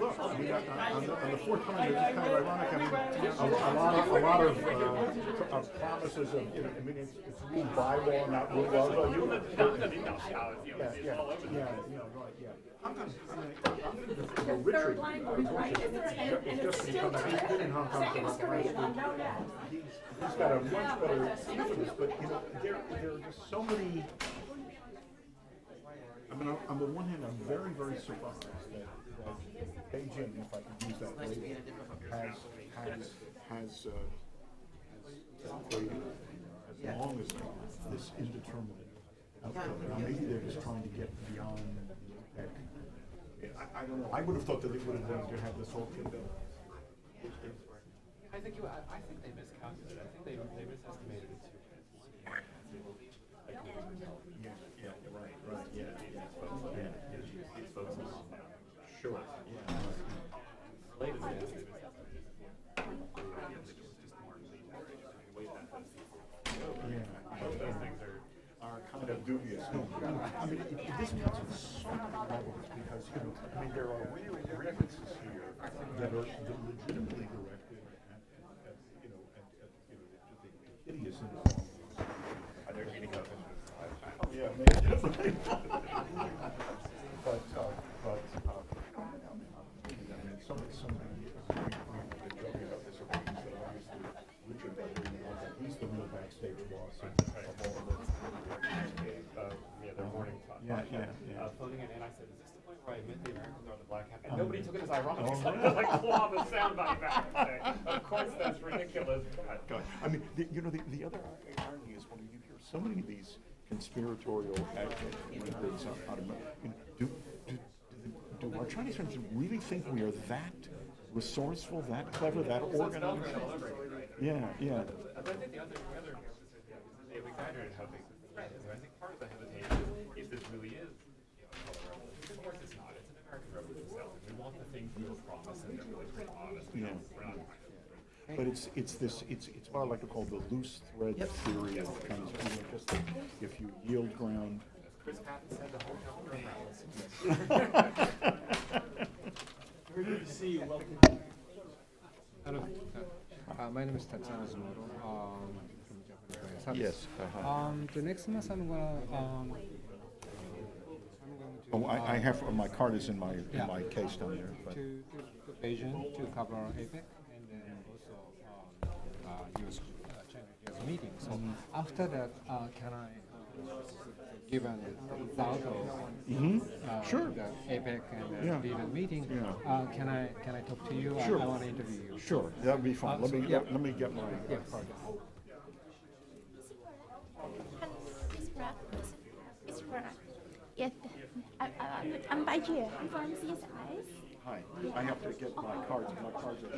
Look, I mean, on the fourth time, it's kind of ironic. I mean, a lot of promises of, I mean, it's ruled by law, not ruled by law. Right, yeah. I'm the Richard, it's just become he's been in Hong Kong for the last week. He's got a much better influence, but there are just so many. I mean, on the one hand, I'm very, very surprised that Beijing, if I can use that label, has waited as long as this indeterminate outcome. Maybe they're just trying to get beyond that. I don't know. I would have thought that they would have wanted to have this whole thing done. I think they miscalculated. I think they misestimated it too. Sure. Related to this, those things are kind of dubious. No, I mean, this puts in so many problems because, I mean, there are real grievances here that are legitimately directed at the hideous inequalities. are there any of Yeah, maybe. But I mean, somebody joking about this over he said obviously Richard he's the real backstage boss of all of this. their morning talk. Phoning it in, I said, is this the point where I admit the Americans are the black hat? And nobody took it as ironic. So I had to claw the soundbite back and say, of course that's ridiculous. God. I mean, the other irony is when you hear so many of these conspiratorial activities out of do our Chinese friends really think we are that resourceful, that clever, that organized? Yeah. But I think the other they've exaggerated how big this threat is. I think part of the hesitation is if this really is, of course it's not. It's an American revolution itself. We want the things we were promised, and they're really pretty honest. We're not But it's what I like to call the loose thread theory of Chinese people. Just that if you yield ground. Chris Patton said the whole calendar balance. Very good to see you. Welcome. Hello. My name is Tatsana Zumoto from Japanese Service. Yes. The next month I'm going Oh, I have my card is in my case down there. But. to Beijing to cover APEC and then also US China meeting. So after that, can I give a result of Sure. the APEC and the meeting? Can I talk to you? Sure. I want to interview you. Sure, that would be fine. Let me get my card. It's Brad. Yes, I'm by here. I'm from CSI. Hi, I have to get my cards. My cards are.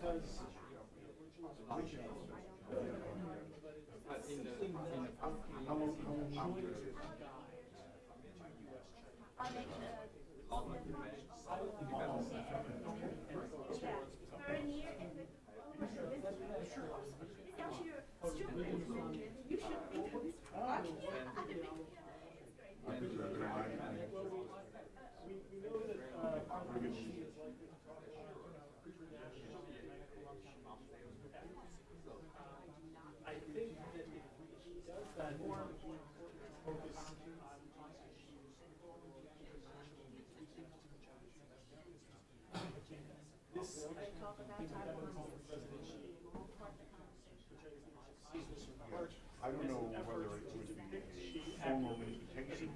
I don't know whether it would be a formal invitation.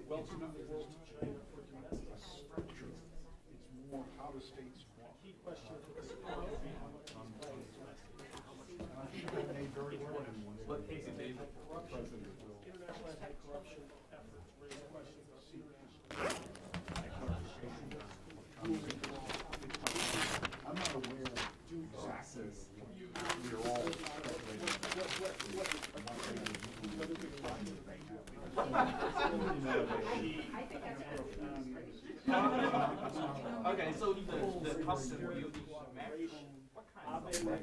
Welcome the world to China for domestic structure. It's more how the states want. Key question for this made very well in one. But international anti-corruption efforts raise questions of I'm not aware exactly. We're all speculating. Okay, so the custom will be match. What kind of match?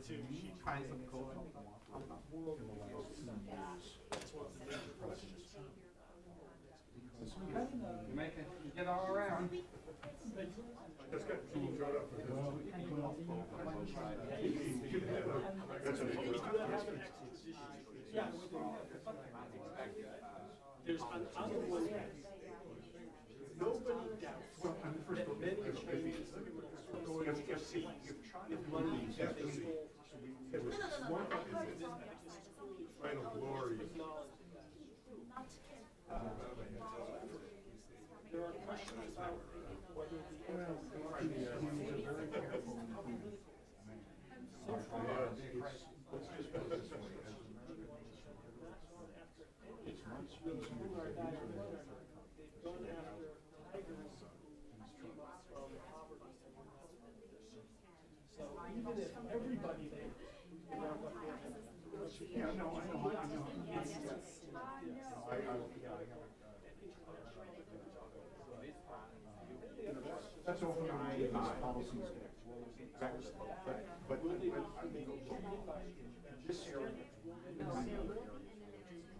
Two kinds of code. You get all around. That's good. Someone showed up for this. That's an There's on the one hand, nobody doubts that many Chinese are going to see if money is final glory. There are questions about whether the Let's just put it this way. It's much easier to do they've gone after tigers from poverty. So even if everybody there around what they have, Yeah, no, I know. That's often the way these policies get. But in this area,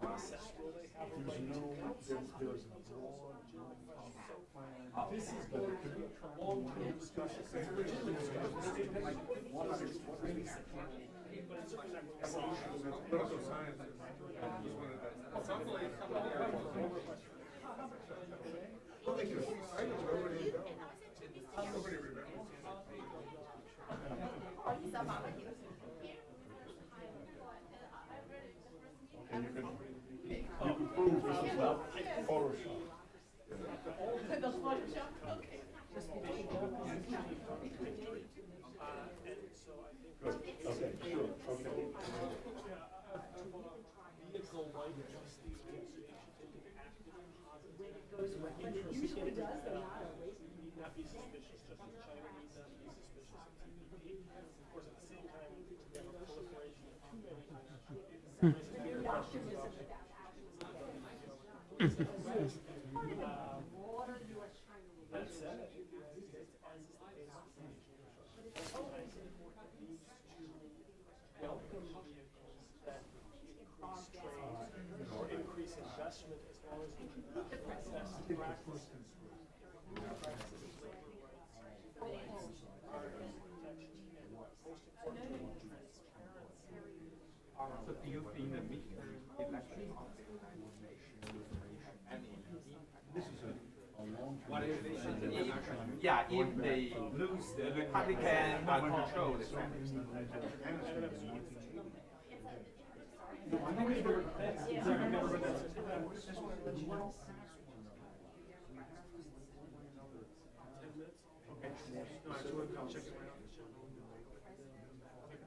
process will they have a right to there's a broad this is going to be a long-term discussion. It's a legitimate discussion. political science. And you can prove this is not Photoshop. Good, okay, sure, okay. Vehicle like justice should take an active and positive interest in it. We need not be suspicious, just as China needs not be suspicious of TPP. Of course, at the same time, we have a proliferation of too many questions about that said, as is the case, sometimes it needs to welcome vehicles that increase trade or increase investment as long as we best practice. So do you think the midterm election of the United Nations and This is a long term. what if if they lose the Republican control the Senate?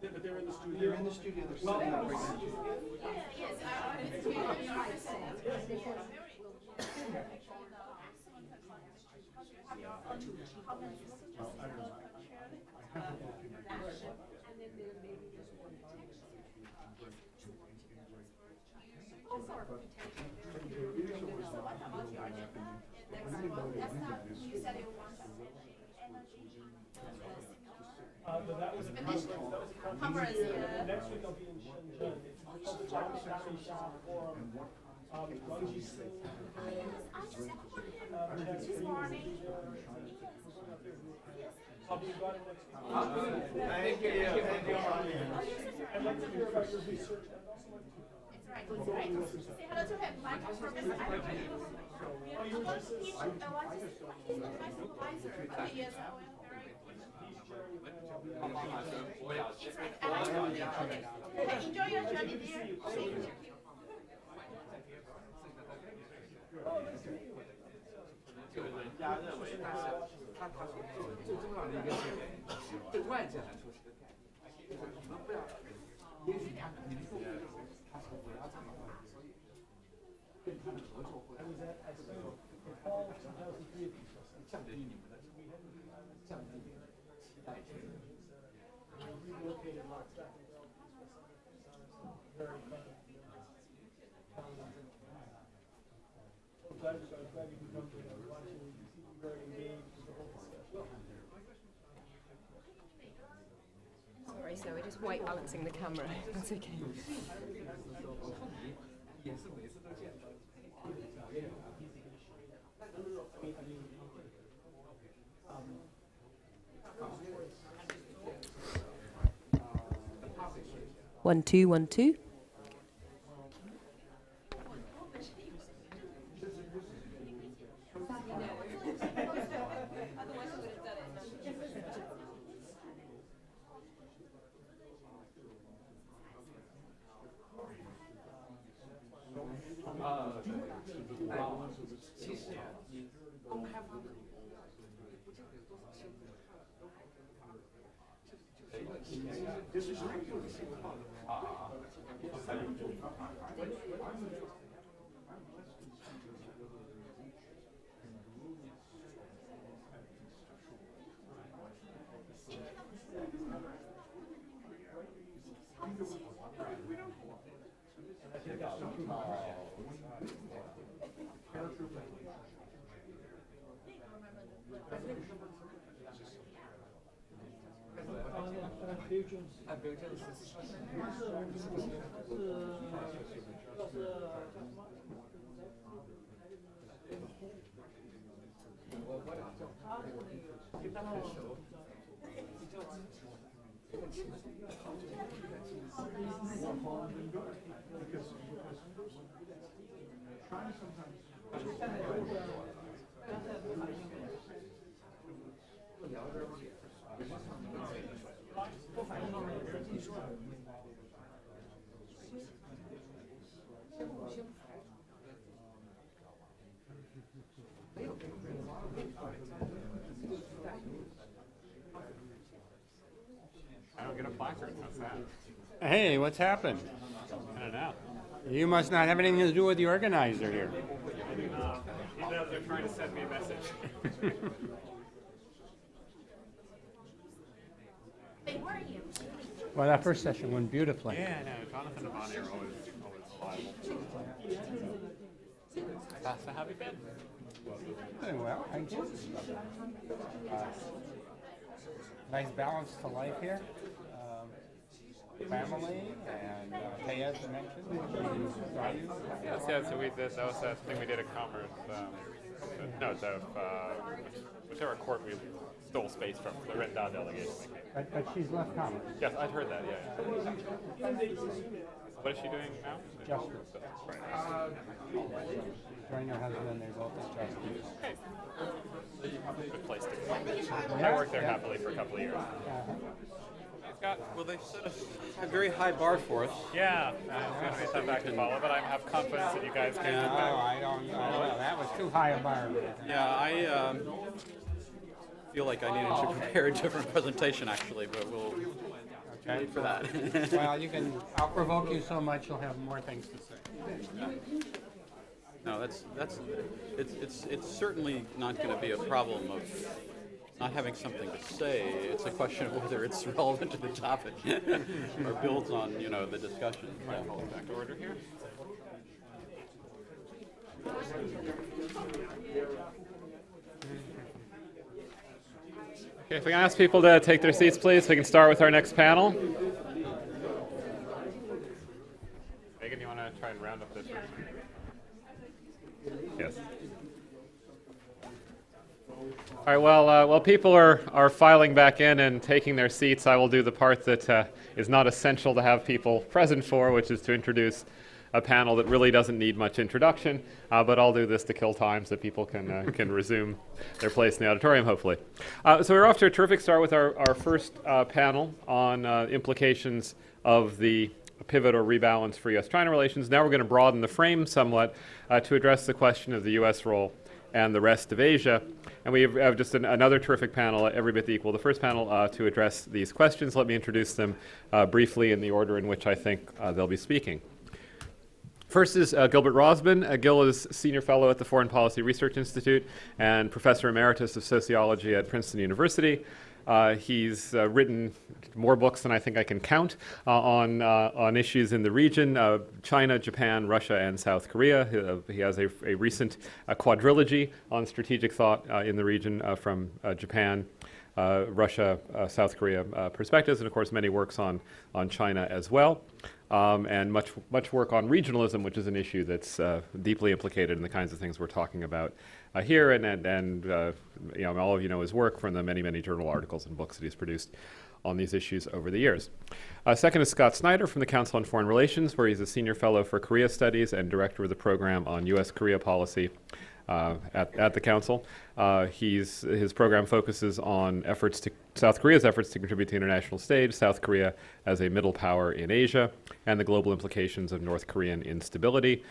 But they're in the studio. They're in the studio. They're Well, But that was a conference. Next week I'll be in Shenzhen. It's called the Chinese Asia Forum. Guangxi Sing. I'll be invited next week. Thank you. I'd like to hear about your research. It's right. Say hello to him. My professor. I don't know. Oh, you're just He's my supervisor. Yes, I will. Okay, enjoy your journey, dear. Thank you. 就人家认为他最重要的一个是对外界来说是个概念，你们不要，也许他你们说他是不要这么做，所以跟他的合作会降低你们的降低期待值。Glad you could come to it. I want you to be very engaged with the whole discussion. Sorry, so we're just white balancing the camera. That's okay. One, two, 1, 2. I don't get a placard. How's that? Hey, what's happened? I don't know. You must not have anything to do with the organizer here. They're trying to send me a message. Hey, where are you? Well, that first session went beautifully. Yeah, no, Jonathan and Bonnie are always reliable. So how have you been? Doing well, thank you. Nice balance to life here. Family and pay as I mentioned. Yes, yeah, so that was that thing we did at Commerce. Whichever court we stole space from, the Red Dot delegation. But she's left Commerce. Yes, I'd heard that, yeah. What is she doing now? Justice. Joined her husband, they're both at Justice. Okay. Good place to be. I worked there happily for a couple of years. Scott? Well, they set a very high bar for us. Yeah, it's going to be tough act to follow, but I have confidence that you guys can No, get back. I don't know. That was too high a bar. Yeah, I feel like I needed to prepare a different presentation, actually, but we'll wait for that. Well, I'll provoke you so much, you'll have more things to say. No, it's certainly not going to be a problem of not having something to say. It's a question of whether it's relevant to the topic or builds on, the discussion. Right, hold it back to order here. Okay, if we can ask people to take their seats, please, we can start with our next panel. Megan, you want to try and round up this? Yes. All right, well, while people are filing back in and taking their seats, I will do the part that is not essential to have people present for, which is to introduce a panel that really doesn't need much introduction, but I'll do this to kill time so people can resume their place in the auditorium, hopefully. So we're off to a terrific start with our first panel on implications of the pivot or rebalance for U.S.-China relations. Now we're going to broaden the frame somewhat to address the question of the U.S. role and the rest of Asia. And we have just another terrific panel, every bit equal. The first panel to address these questions. Let me introduce them briefly in the order in which I think they'll be speaking. First is Gilbert Rosman. Gil is Senior Fellow at the Foreign Policy Research Institute and Professor Emeritus of Sociology at Princeton University. He's written more books than I think I can count on issues in the region, China, Japan, Russia, and South Korea. He has a recent quadrilogy on strategic thought in the region from Japan, Russia, South Korea perspectives, and of course many works on China as well. And much work on regionalism, which is an issue that's deeply implicated in the kinds of things we're talking about here, and you know, all of you know his work from the many journal articles and books that he's produced on these issues over the years. Second is Scott Snyder from the Council on Foreign Relations, where he's a Senior Fellow for Korea Studies and Director of the Program on U.S.-Korea Policy at the Council. His program focuses on South Korea's efforts to contribute to the international stage, South Korea as a middle power in Asia, and the global implications of North Korean instability.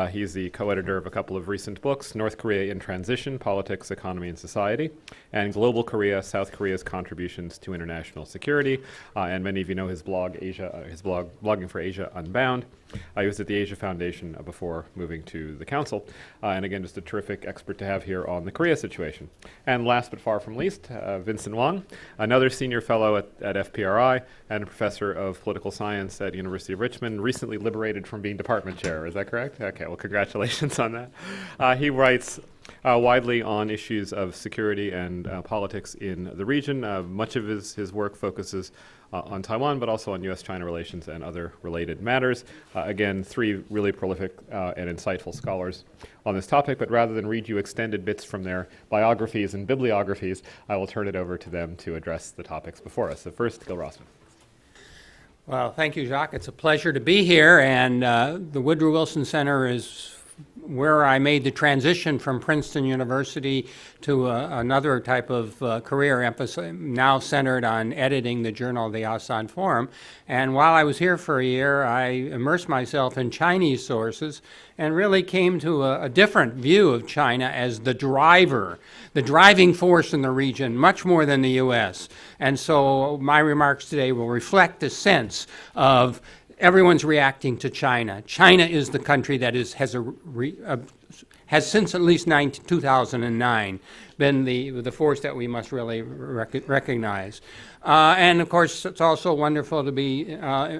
He's the co-editor of a couple of recent books, North Korea in Transition, Politics, Economy, and Society, and Global Korea, South Korea's Contributions to International Security. And many of you know his blog, Blogging for Asia Unbound. He was at the Asia Foundation before moving to the Council. And again, just a terrific expert to have here on the Korea situation. And last but far from least, Vincent Wang, another Senior Fellow at FPRI and a Professor of Political Science at University of Richmond, recently liberated from being Department Chair. Is that correct? Okay, well, congratulations on that. He writes widely on issues of security and politics in the region. Much of his work focuses on Taiwan, but also on U.S.-China relations and other related matters. Again, three really prolific and insightful scholars on this topic, but rather than read you extended bits from their biographies and bibliographies, I will turn it over to them to address the topics before us. So first, Gil Rossman. Well, thank you, Jacques. It's a pleasure to be here, and the Woodrow Wilson Center is where I made the transition from Princeton University to another type of career, emphasis now centered on editing the Journal of the ASEAN Forum. And while I was here for a year, I immersed myself in Chinese sources and really came to a different view of China as the driving force in the region, much more than the U.S. And so my remarks today will reflect the sense of everyone's reacting to China. China is the country that has since at least 2009 been the force that we must really recognize. And of course, it's also wonderful to be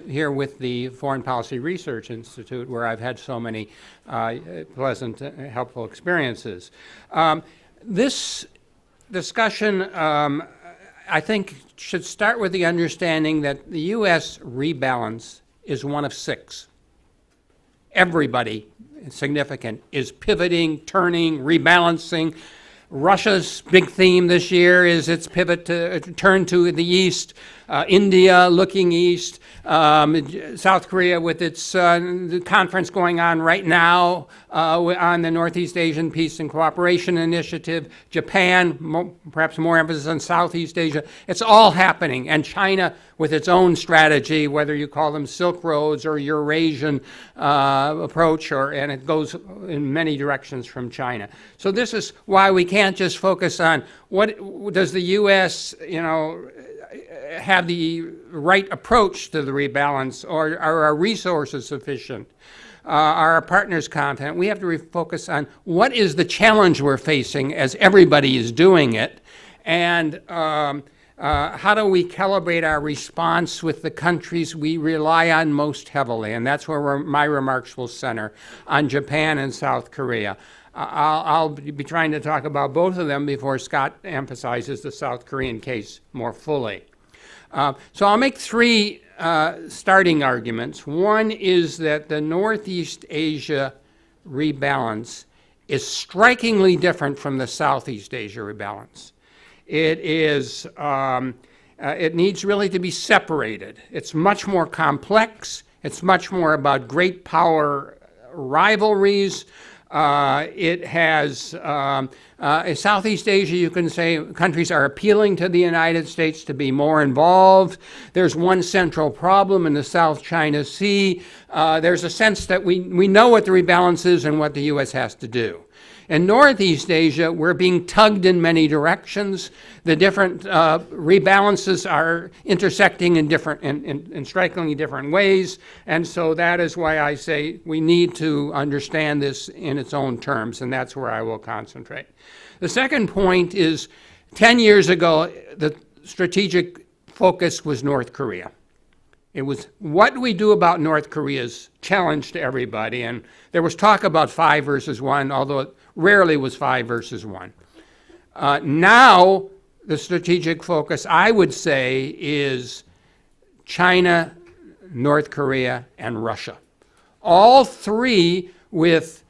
here with the Foreign Policy Research Institute, where I've had so many pleasant, helpful experiences. This discussion, I think, should start with the understanding that the U.S. rebalance is one of six. Everybody significant is pivoting, turning, rebalancing. Russia's big theme this year is its pivot to turn to the east, India looking east, South Korea with its conference going on right now on the Northeast Asian Peace and Cooperation Initiative, Japan, perhaps more emphasis on Southeast Asia. It's all happening, and China with its own strategy, whether you call them Silk Roads or Eurasian approach, and it goes in many directions from China. So this is why we can't just focus on what does the U.S., have the right approach to the rebalance, or are our resources sufficient? Are our partners confident? We have to focus on what is the challenge we're facing as everybody is doing it, and how do we calibrate our response with the countries we rely on most heavily? And that's where my remarks will center, on Japan and South Korea. I'll be trying to talk about both of them before Scott emphasizes the South Korean case more fully. So I'll make three starting arguments. One is that the Northeast Asia rebalance is strikingly different from the Southeast Asia rebalance. It is, it needs really to be separated. It's much more complex. It's much more about great power rivalries. It has, in Southeast Asia, you can say countries are appealing to the United States to be more involved. There's one central problem in the South China Sea. There's a sense that we know what the rebalance is and what the U.S. has to do. In Northeast Asia, we're being tugged in many directions. The different rebalances are intersecting in strikingly different ways, and so that is why I say we need to understand this in its own terms, and that's where I will concentrate. The second point is 10 years ago, the strategic focus was North Korea. It was what do we do about North Korea's challenge to everybody, and there was talk about 5 versus 1, although it rarely was 5 versus 1. Now, the strategic focus, I would say, is China, North Korea, and Russia. All three with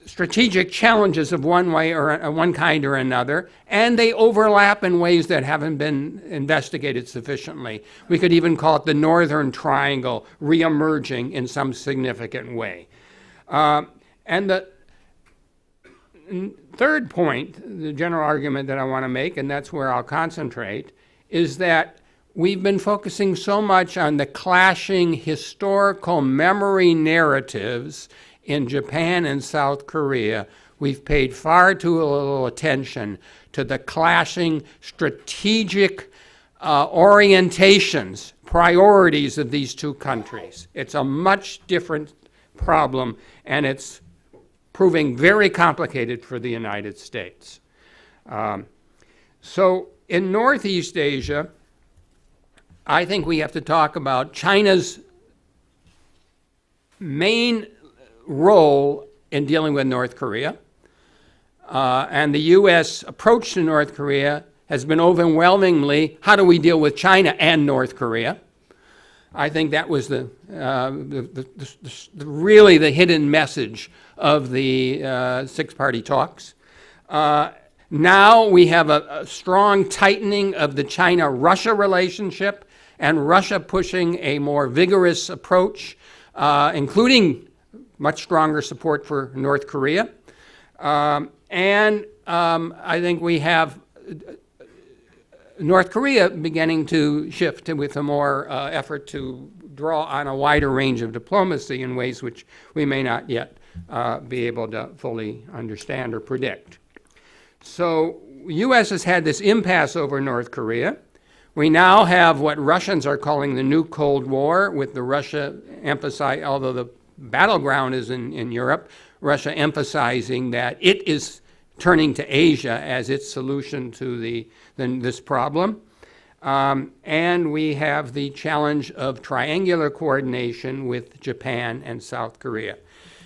strategic challenges of one way or one kind or another, and they overlap in ways that haven't been investigated sufficiently. We could even call it the Northern Triangle reemerging in some significant way. And the third point, the general argument that I want to make, and that's where I'll concentrate, is that we've been focusing so much on the clashing historical memory narratives in Japan and South Korea, we've paid far too little attention to the clashing strategic orientations, priorities of these two countries. It's a much different problem, and it's proving very complicated for the United States. So in Northeast Asia, I think we have to talk about China's main role in dealing with North Korea. And the U.S. approach to North Korea has been overwhelmingly, how do we deal with China and North Korea? I think that was really the hidden message of the six-party talks. Now we have a strong tightening of the China-Russia relationship, and Russia pushing a more vigorous approach, including much stronger support for North Korea. And I think we have North Korea beginning to shift with a more effort to draw on a wider range of diplomacy in ways which we may not yet be able to fully understand or predict. So U.S. has had this impasse over North Korea. We now have what Russians are calling the new Cold War, with the Russia emphasizing, although the battleground is in Europe, Russia emphasizing that it is turning to Asia as its solution to this problem. And we have the challenge of triangular coordination with Japan and South Korea.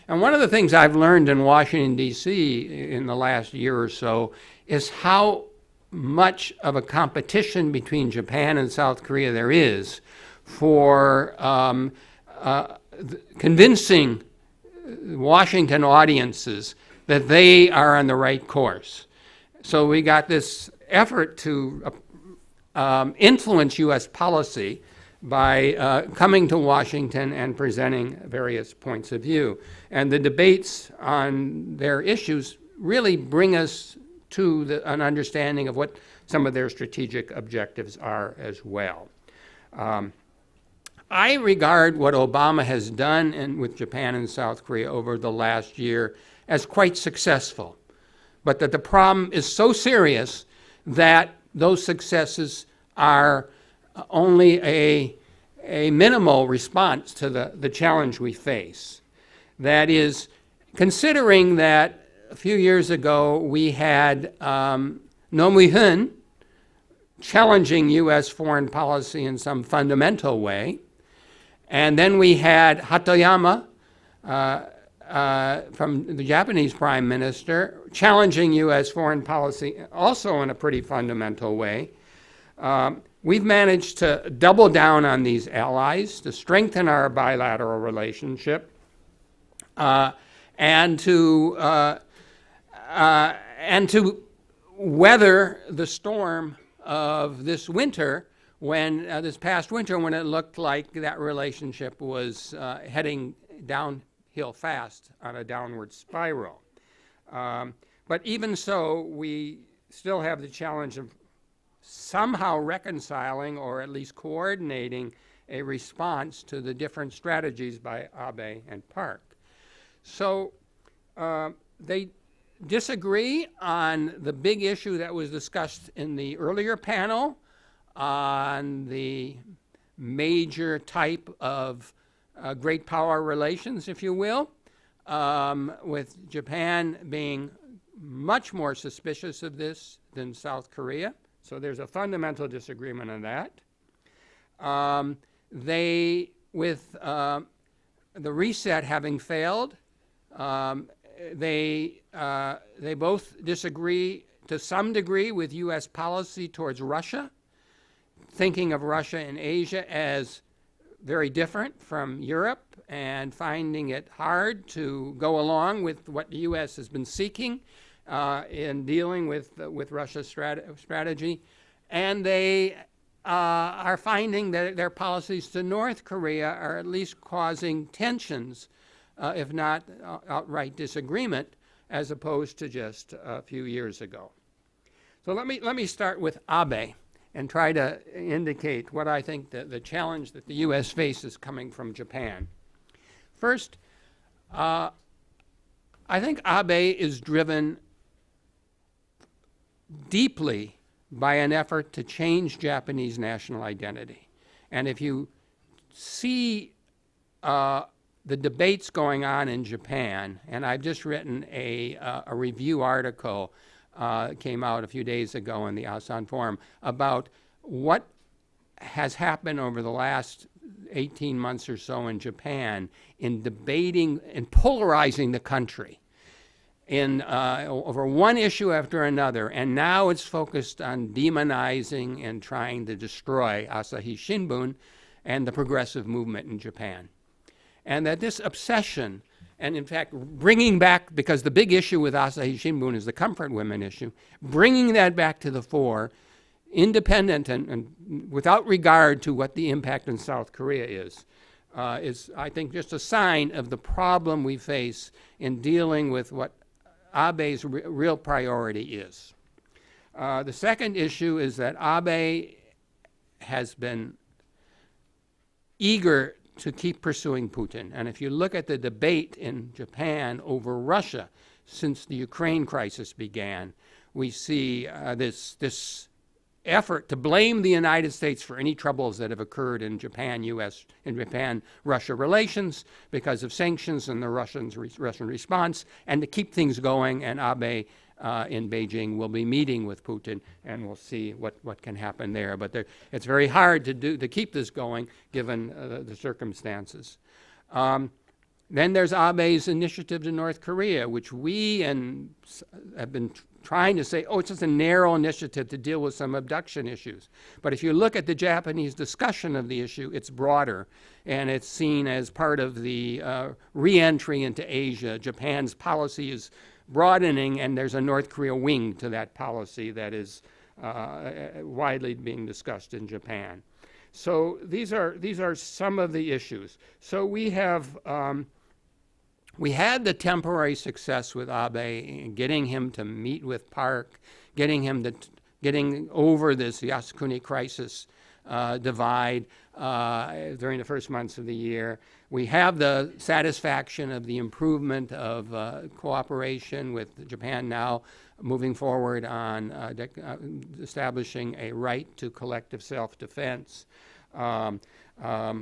And one of the things I've learned in Washington, D.C. in the last year or so is how much of a competition between Japan and South Korea there is for convincing Washington audiences that they are on the right course. So we got this effort to influence U.S. policy by coming to Washington and presenting various points of view. And the debates on their issues really bring us to an understanding of what some of their strategic objectives are as well. I regard what Obama has done with Japan and South Korea over the last year as quite successful, but that the problem is so serious that those successes are only a minimal response to the challenge we face. That is, considering that a few years ago we had Roh Moo-hyun challenging U.S. foreign policy in some fundamental way, and then we had Hatoyama from the Japanese Prime Minister, challenging U.S. foreign policy also in a pretty fundamental way. We've managed to double down on these allies, to strengthen our bilateral relationship, and to weather the storm of this winter, when this past winter, when it looked like that relationship was heading downhill fast on a downward spiral. But even so, we still have the challenge of somehow reconciling or at least coordinating a response to the different strategies by Abe and Park. So they disagree on the big issue that was discussed in the earlier panel on the major type of great power relations, if you will, with Japan being much more suspicious of this than South Korea. So there's a fundamental disagreement on that. With the reset having failed, they both disagree to some degree with U.S. policy towards Russia, thinking of Russia and Asia as very different from Europe and finding it hard to go along with what the U.S. has been seeking in dealing with Russia's strategy. And they are finding that their policies to North Korea are at least causing tensions, if not outright disagreement, as opposed to just a few years ago. So let me start with Abe and try to indicate what I think the challenge that the U.S. faces coming from Japan. First, I think Abe is driven deeply by an effort to change Japanese national identity. And if you see the debates going on in Japan, and I've just written a review article came out a few days ago in the Asan Forum about what has happened over the last 18 months or so in Japan in debating and polarizing the country in over one issue after another, and now it's focused on demonizing and trying to destroy Asahi Shimbun and the progressive movement in Japan. And that this obsession, and in fact bringing back, because the big issue with Asahi Shimbun is the comfort women issue, bringing that back to the fore, independent and without regard to what the impact in South Korea is I think just a sign of the problem we face in dealing with what Abe's real priority is. The second issue is that Abe has been eager to keep pursuing Putin. And if you look at the debate in Japan over Russia since the Ukraine crisis began, we see this effort to blame the United States for any troubles that have occurred in Japan-Russia relations because of sanctions and the Russian response, and to keep things going. And Abe in Beijing will be meeting with Putin, and we'll see what can happen there. But it's very hard to keep this going given the circumstances. Then there's Abe's initiative to North Korea, which we have been trying to say, oh, it's just a narrow initiative to deal with some abduction issues. But if you look at the Japanese discussion of the issue, it's broader, and it's seen as part of the re-entry into Asia. Japan's policy is broadening, and there's a North Korea wing to that policy that is widely being discussed in Japan. So these are some of the issues. So we have we had the temporary success with Abe in getting him to meet with Park, getting over this Yasukuni crisis divide during the first months of the year. We have the satisfaction of the improvement of cooperation with Japan now moving forward on establishing a right to collective self-defense.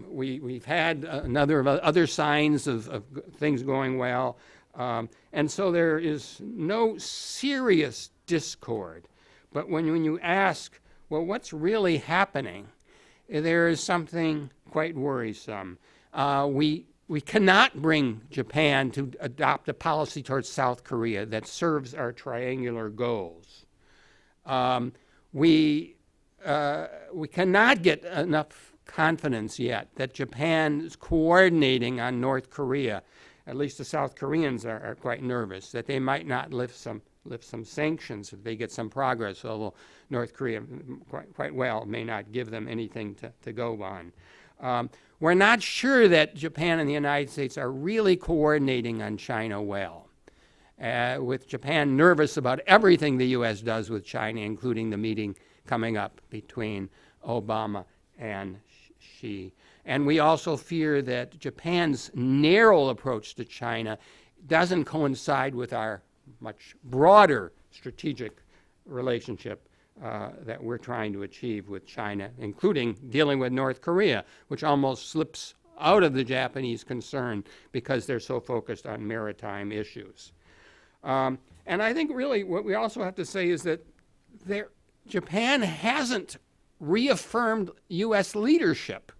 We've had other signs of things going well. And so there is no serious discord. But when you ask, well, what's really happening, there is something quite worrisome. We we cannot bring Japan to adopt a policy towards South Korea that serves our triangular goals. We cannot get enough confidence yet that Japan is coordinating on North Korea. At least the South Koreans are quite nervous that they might not lift some sanctions if they get some progress, although North Korea quite well may not give them anything to go on. We're not sure that Japan and the United States are really coordinating on China well, with Japan nervous about everything the U.S. does with China, including the meeting coming up between Obama and Xi. And we also fear that Japan's narrow approach to China doesn't coincide with our much broader strategic relationship that we're trying to achieve with China, including dealing with North Korea, which almost slips out of the Japanese concern because they're so focused on maritime issues. And I think really what we also have to say is that Japan hasn't reaffirmed U.S. leadership.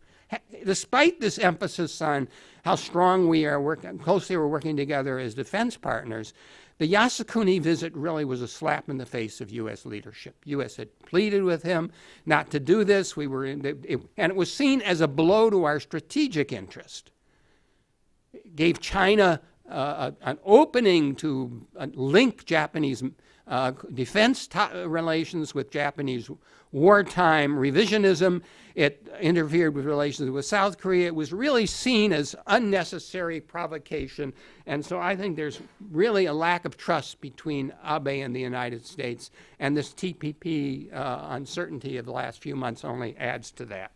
Despite this emphasis on how strong we are closely we're working together as defense partners, the Yasukuni visit really was a slap in the face of U.S. leadership. U.S. had pleaded with him not to do this. And it was seen as a blow to our strategic interest. It gave China an opening to link Japanese defense relations with Japanese wartime revisionism. It interfered with relations with South Korea. It was really seen as unnecessary provocation. And so I think there's really a lack of trust between Abe and the United States. And this TPP uncertainty of the last few months only adds to that.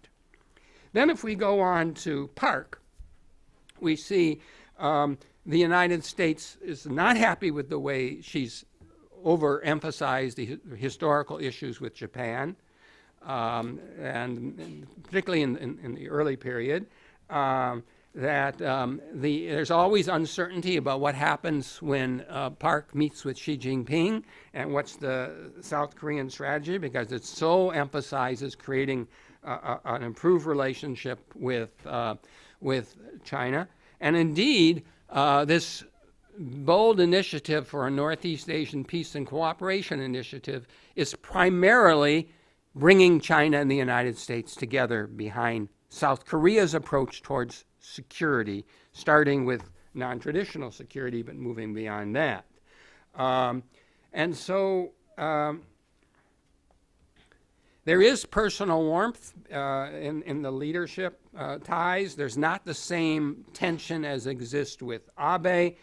Then if we go on to Park, we see the United States is not happy with the way she's overemphasized the historical issues with Japan, and particularly in the early period, there's always uncertainty about what happens when Park meets with Xi Jinping and what's the South Korean strategy, because it so emphasizes creating an improved relationship with China. And indeed, this bold initiative for a Northeast Asian Peace and Cooperation Initiative is primarily bringing China and the United States together behind South Korea's approach towards security, starting with non-traditional security, but moving beyond that. And so there is personal warmth in the leadership ties. There's not the same tension as exists with Abe.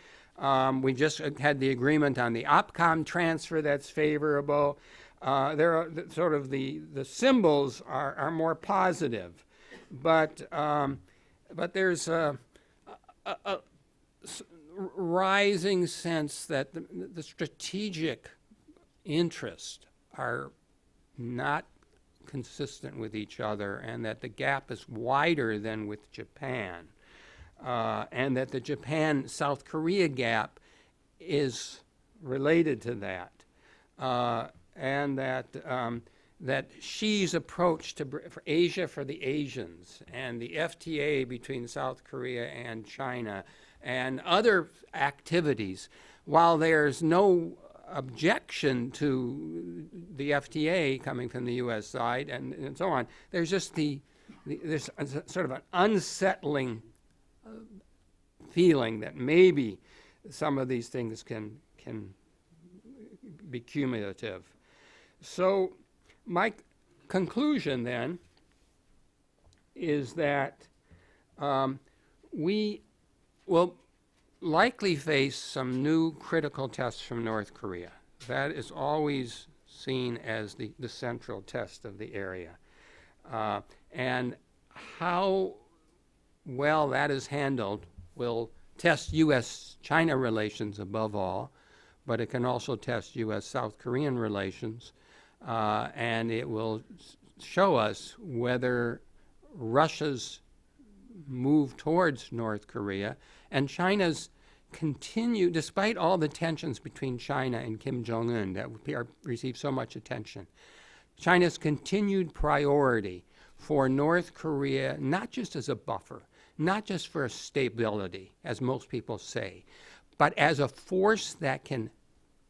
We just had the agreement on the OPCOM transfer that's favorable. There are sort of the symbols are more positive, but there's a rising sense that the strategic interests are not consistent with each other, and that the gap is wider than with Japan. And that the Japan-South Korea gap is related to that, and that Xi's approach for Asia for the Asians and the FTA between South Korea and China and other activities, while there's no objection to the FTA coming from the U.S. side and so on, there's just there's sort of an unsettling feeling that maybe some of these things can be cumulative. So my conclusion then is that we will likely face some new critical tests from North Korea. That is always seen as the central test of the area. And how well that is handled will test U.S.-China relations above all, but it can also test U.S.-South Korean relations, and it will show us whether Russia's move towards North Korea and China's continue, despite all the tensions between China and Kim Jong-un that receive so much attention, China's continued priority for North Korea, not just as a buffer, not just for stability, as most people say, but as a force that can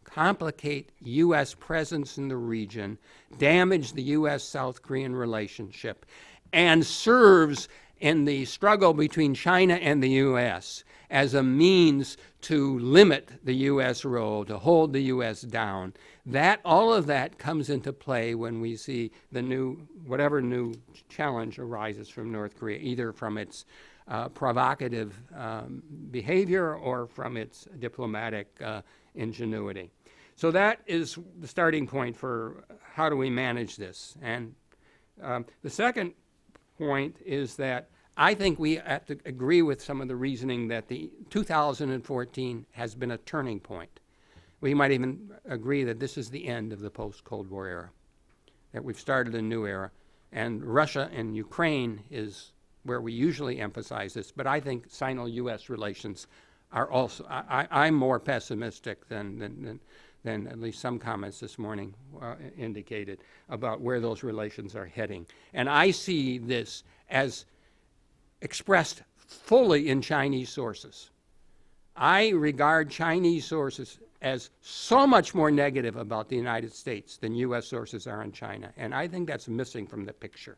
complicate U.S. presence in the region, damage the U.S.-South Korean relationship, and serves in the struggle between China and the U.S. as a means to limit the U.S. role, to hold the U.S. down. All of that comes into play when we see whatever new challenge arises from North Korea, either from its provocative behavior or from its diplomatic ingenuity. So that is the starting point for how do we manage this. And the second point is that I think we have to agree with some of the reasoning that the 2014 has been a turning point. We might even agree that this is the end of the post-Cold War era, that we've started a new era. And Russia and Ukraine is where we usually emphasize this, but I think Sino-U.S. relations are also, I'm more pessimistic than at least some comments this morning indicated about where those relations are heading. And I see this as expressed fully in Chinese sources. I regard Chinese sources as so much more negative about the United States than U.S. sources are on China, and I think that's missing from the picture.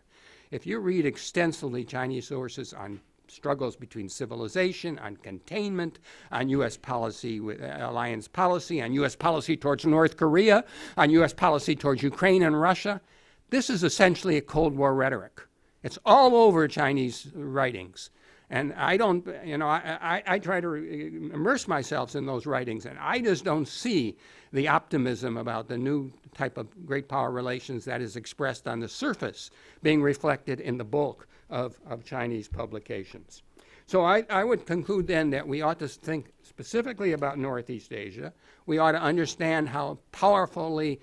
If you read extensively Chinese sources on struggles between civilization, on containment, on U.S. policy, alliance policy, on U.S. policy towards North Korea, on U.S. policy towards Ukraine and Russia. This is essentially a Cold War rhetoric. It's all over Chinese writings. And I don't, I try to immerse myself in those writings, and I just don't see the optimism about the new type of great power relations that is expressed on the surface being reflected in the bulk of Chinese publications. So I would conclude then that we ought to think specifically about Northeast Asia. We ought to understand how powerfully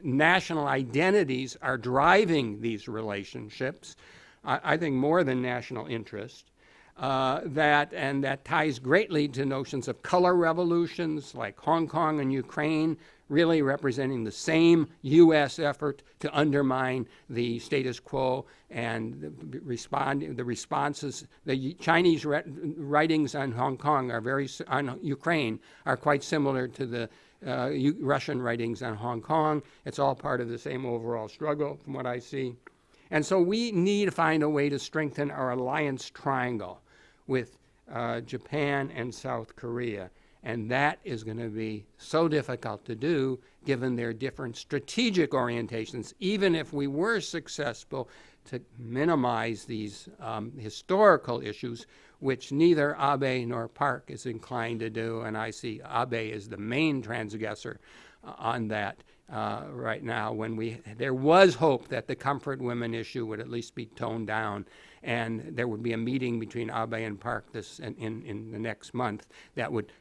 national identities are driving these relationships. I think more than national interest. That ties greatly to notions of color revolutions like Hong Kong and Ukraine, really representing the same U.S. effort to undermine the status quo and the responses. The Chinese writings on Hong Kong on Ukraine are quite similar to the Russian writings on Hong Kong. It's all part of the same overall struggle from what I see. And so we need to find a way to strengthen our alliance triangle with Japan and South Korea. And that is going to be so difficult to do given their different strategic orientations, even if we were successful to minimize these historical issues, which neither Abe nor Park is inclined to do. And I see Abe as the main transgressor on that right now, when there was hope that the comfort women issue would at least be toned down, and there would be a meeting between Abe and Park in the next month that would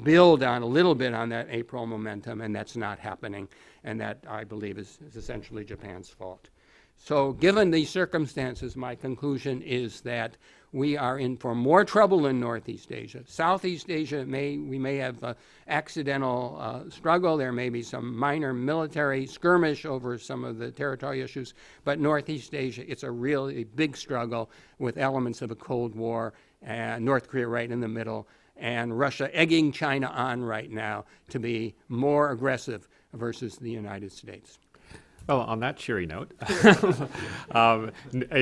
build on a little bit on that April momentum, and that's not happening, and that, I believe, is essentially Japan's fault. So given these circumstances, my conclusion is that we are in for more trouble in Northeast Asia. Southeast Asia, we may have accidental struggle. There may be some minor military skirmish over some of the territorial issues. But Northeast Asia, it's a really big struggle with elements of a Cold War, and North Korea right in the middle, and Russia egging China on right now to be more aggressive versus the United States. Well, on that cheery note, a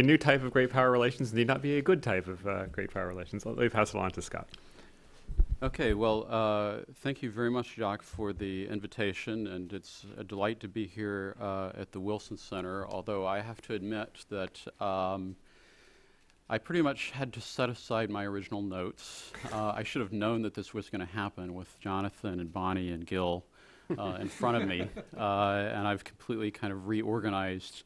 new type of great power relations need not be a good type of great power relations. Let me pass it on to Scott. Okay, well, thank you very much, Jacques, for the invitation, and it's a delight to be here at the Wilson Center, although I have to admit that I pretty much had to set aside my original notes. I should have known that this was going to happen with Jonathan and Bonnie and Gil in front of me, and I've completely kind of reorganized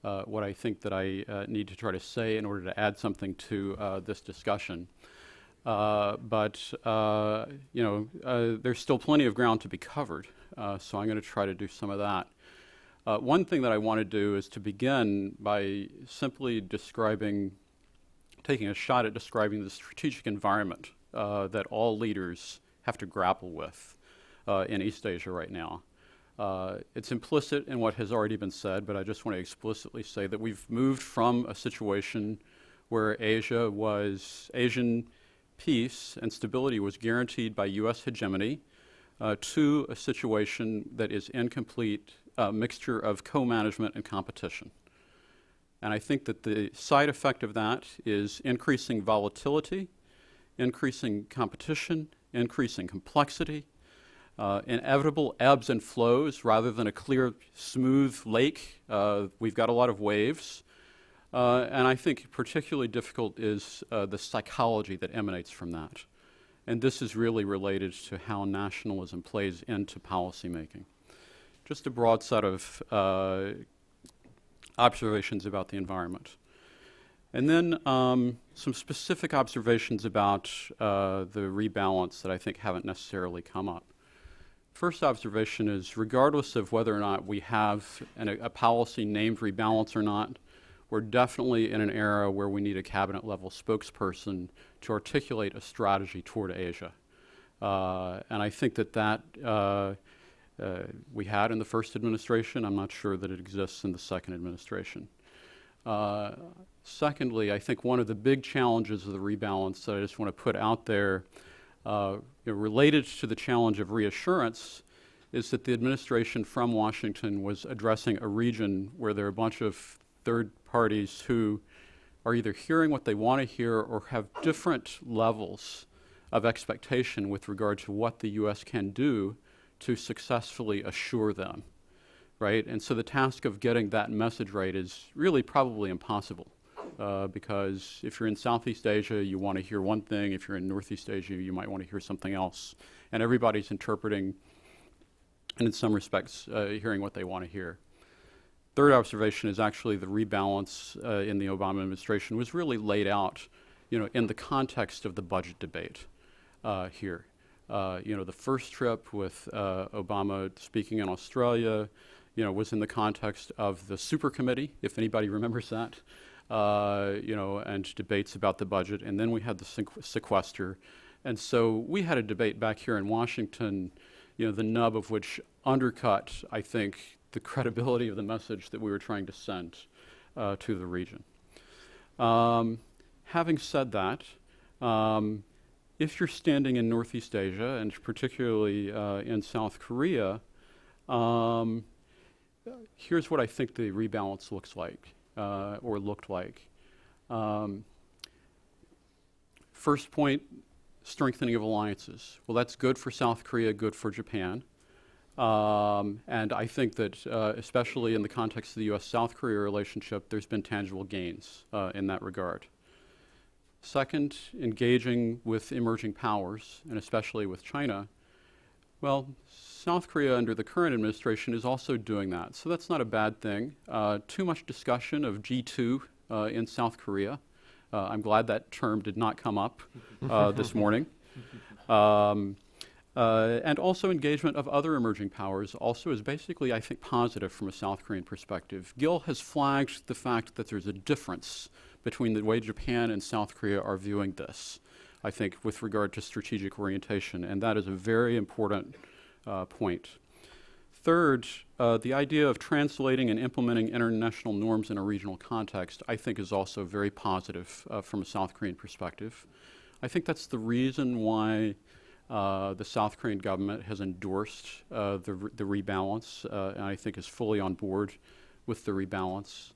what I think that I need to try to say in order to add something to this discussion. But there's still plenty of ground to be covered, so I'm going to try to do some of that. One thing that I want to do is to begin by simply taking a shot at describing the strategic environment that all leaders have to grapple with in East Asia right now. It's implicit in what has already been said, but I just want to explicitly say that we've moved from a situation where Asian peace and stability was guaranteed by U.S. hegemony, to a situation that is incomplete mixture of co-management and competition. And I think that the side effect of that is increasing volatility, increasing competition, increasing complexity, inevitable ebbs and flows rather than a clear, smooth lake. We've got a lot of waves. And I think particularly difficult is the psychology that emanates from that. And this is really related to how nationalism plays into policymaking. Just a broad set of observations about the environment. And then some specific observations about the rebalance that I think haven't necessarily come up. First observation is, regardless of whether or not we have a policy named rebalance or not, we're definitely in an era where we need a cabinet-level spokesperson to articulate a strategy toward Asia. And I think that we had in the first administration. I'm not sure that it exists in the second administration. Secondly, I think one of the big challenges of the rebalance that I just want to put out there, related to the challenge of reassurance, is that the administration from Washington was addressing a region where there are a bunch of third parties who are either hearing what they want to hear or have different levels of expectation with regard to what the U.S. can do to successfully assure them, right? And so the task of getting that message right is really probably impossible, because if you're in Southeast Asia, you want to hear one thing. If you're in Northeast Asia, you might want to hear something else. And everybody's interpreting, and in some respects, hearing what they want to hear. Third observation is actually the rebalance in the Obama administration was really laid out, in the context of the budget debate here. The first trip with Obama speaking in Australia, was in the context of the super committee, if anybody remembers that, and debates about the budget. And then we had the sequester. And so we had a debate back here in Washington, the nub of which undercut, I think, the credibility of the message that we were trying to send to the region. Having said that, if you're standing in Northeast Asia, and particularly in South Korea, here's what I think the rebalance looks like, or looked like. First point, strengthening of alliances. Well, that's good for South Korea, good for Japan. And I think that, especially in the context of the U.S.-South Korea relationship, there's been tangible gains in that regard. Second, engaging with emerging powers, and especially with China. Well, South Korea under the current administration is also doing that, so that's not a bad thing. Too much discussion of G2 in South Korea. I'm glad that term did not come up this morning. And also engagement of other emerging powers also is basically, I think, positive from a South Korean perspective. Gil has flagged the fact that there's a difference between the way Japan and South Korea are viewing this, I think, with regard to strategic orientation, and that is a very important point. Third, the idea of translating and implementing international norms in a regional context, I think, is also very positive from a South Korean perspective. I think that's the reason why the South Korean government has endorsed the rebalance, and I think is fully on board with the rebalance.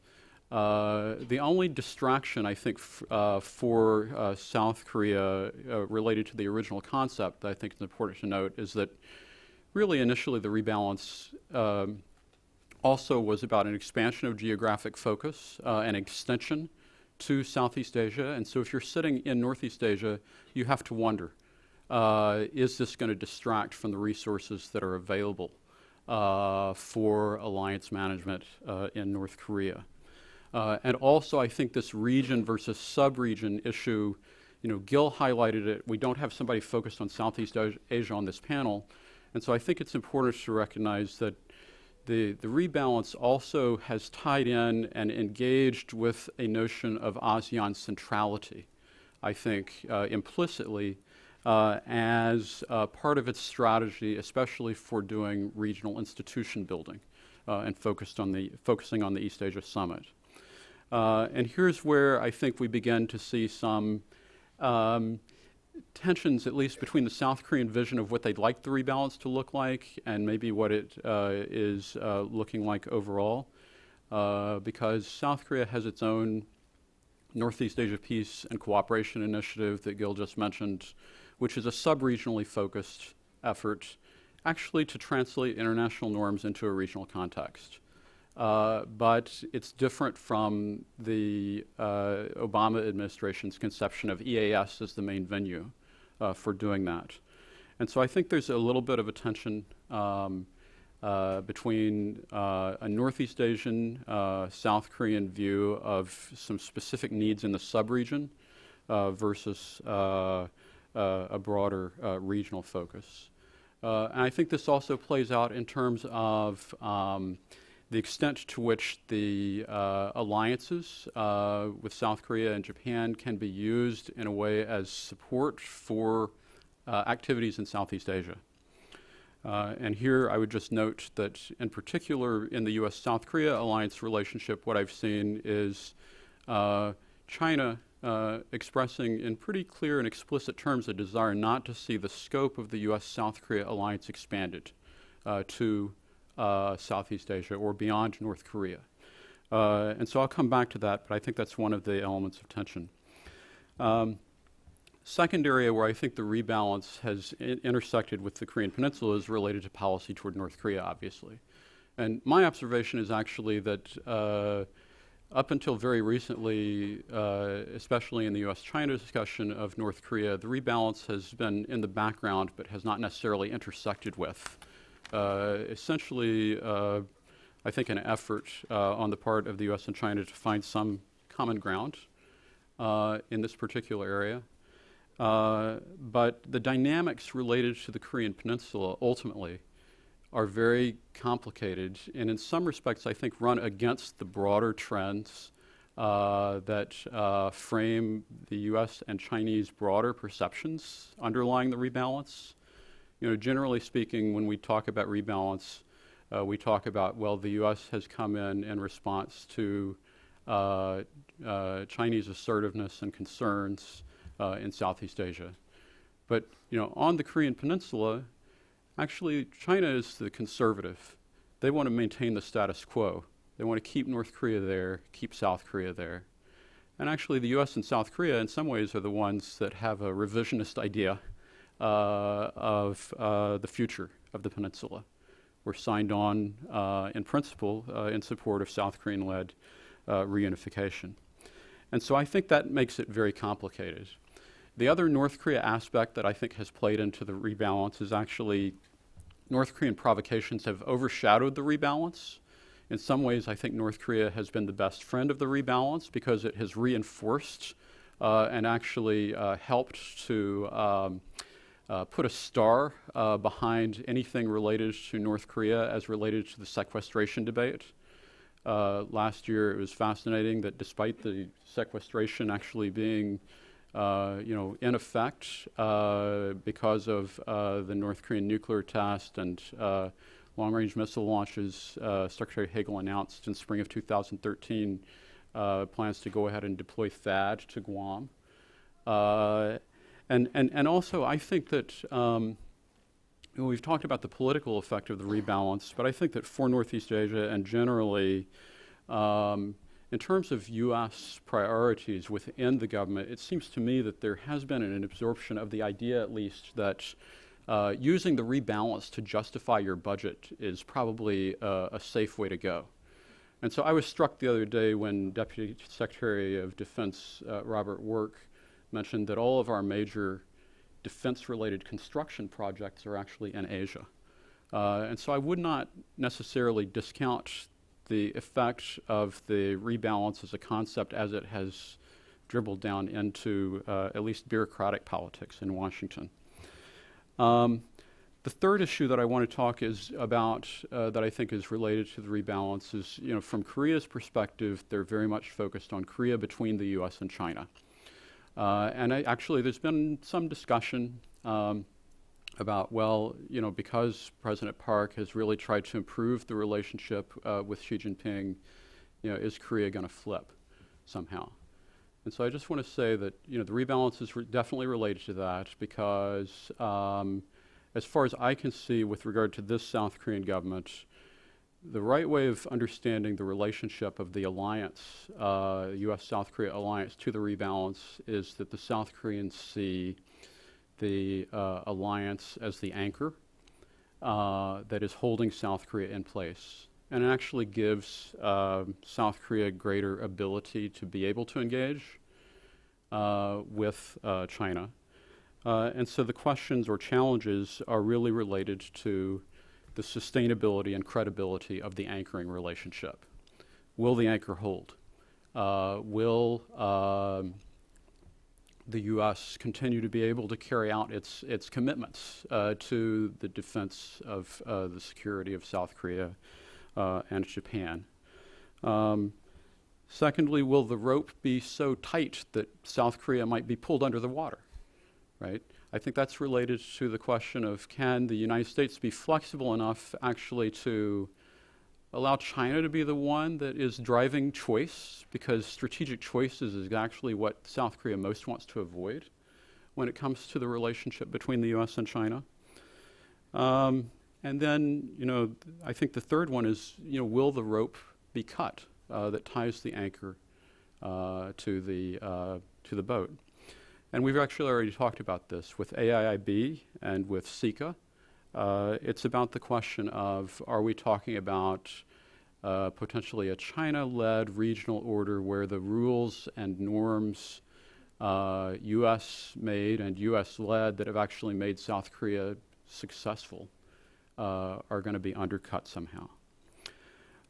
The only distraction, I think, for South Korea related to the original concept that I think is important to note is that really initially the rebalance also was about an expansion of geographic focus and extension to Southeast Asia. And so if you're sitting in Northeast Asia, you have to wonder, is this going to distract from the resources that are available for alliance management in North Korea? And also, I think this region versus sub-region issue, Gil highlighted it. We don't have somebody focused on Southeast Asia on this panel. And so I think it's important to recognize that the rebalance also has tied in and engaged with a notion of ASEAN centrality, I think, implicitly, as part of its strategy, especially for doing regional institution building and focusing on the East Asia Summit. And here's where I think we begin to see some tensions, at least between the South Korean vision of what they'd like the rebalance to look like and maybe what it is looking like overall. Because South Korea has its own Northeast Asia Peace and Cooperation Initiative that Gil just mentioned, which is a sub-regionally focused effort actually to translate international norms into a regional context. But it's different from the Obama administration's conception of EAS as the main venue for doing that. And so I think there's a little bit of a tension between a Northeast Asian, South Korean view of some specific needs in the sub-region versus a broader regional focus. And I think this also plays out in terms of the extent to which the alliances with South Korea and Japan can be used in a way as support for activities in Southeast Asia. And here I would just note that in particular in the U.S.-South Korea alliance relationship, what I've seen is China expressing in pretty clear and explicit terms a desire not to see the scope of the U.S.-South Korea alliance expanded to Southeast Asia or beyond North Korea. And so I'll come back to that, but I think that's one of the elements of tension. Second area where I think the rebalance has intersected with the Korean Peninsula is related to policy toward North Korea, obviously. And my observation is actually that up until very recently, especially in the U.S.-China discussion of North Korea, the rebalance has been in the background but has not necessarily intersected with. Essentially, I think an effort on the part of the U.S. and China to find some common ground in this particular area. But the dynamics related to the Korean Peninsula ultimately are very complicated and in some respects I think run against the broader trends that frame the U.S. and Chinese broader perceptions underlying the rebalance. You know, generally speaking, when we talk about rebalance, we talk about, well, the U.S. has come in response to Chinese assertiveness and concerns in Southeast Asia. But, you know, on the Korean Peninsula, actually China is the conservative. They want to maintain the status quo. They want to keep North Korea there, keep South Korea there. And actually the U.S. and South Korea in some ways are the ones that have a revisionist idea of the future of the peninsula. We're signed on in principle in support of South Korean-led reunification. And so I think that makes it very complicated. The other North Korea aspect that I think has played into the rebalance is actually North Korean provocations have overshadowed the rebalance. In some ways, I think North Korea has been the best friend of the rebalance because it has reinforced and actually helped to put a star behind anything related to North Korea as related to the sequestration debate. Last year, it was fascinating that despite the sequestration actually being in effect because of the North Korean nuclear test and long-range missile launches, Secretary Hagel announced in spring of 2013 plans to go ahead and deploy THAAD to Guam. And also, I think that we've talked about the political effect of the rebalance, but I think that for Northeast Asia and generally, in terms of U.S. priorities within the government, it seems to me that there has been an absorption of the idea, at least, that using the rebalance to justify your budget is probably a safe way to go. And so I was struck the other day when Deputy Secretary of Defense Robert Work mentioned that all of our major defense-related construction projects are actually in Asia. And so I would not necessarily discount the effect of the rebalance as a concept as it has dribbled down into at least bureaucratic politics in Washington. The third issue that I want to talk is about that I think is related to the rebalance is, from Korea's perspective, they're very much focused on Korea between the U.S. and China. And actually, there's been some discussion about, well, because President Park has really tried to improve the relationship with Xi Jinping, is Korea going to flip? somehow. And so I just want to say that, you know, the rebalance is definitely related to that because as far as I can see with regard to this South Korean government, the right way of understanding the relationship of the alliance, U.S.-South Korea alliance to the rebalance is that the South Koreans see the alliance as the anchor that is holding South Korea in place. And it actually gives South Korea greater ability to be able to engage with China. And so the questions or challenges are really related to the sustainability and credibility of the anchoring relationship. Will the anchor hold? Will the U.S. continue to be able to carry out its commitments to the defense of the security of South Korea and Japan? Secondly, will the rope be so tight that South Korea might be pulled under the water, right? I think that's related to the question of can the United States be flexible enough actually to allow China to be the one that is driving choice, because strategic choices is actually what South Korea most wants to avoid when it comes to the relationship between the U.S. and China. And then, you know, I think the third one is, you know, will the rope be cut that ties the anchor to the boat? And we've actually already talked about this with AIIB and with SICA. It's about the question of, are we talking about potentially a China-led regional order where the rules and norms U.S.-made and U.S.-led that have actually made South Korea successful are going to be undercut somehow?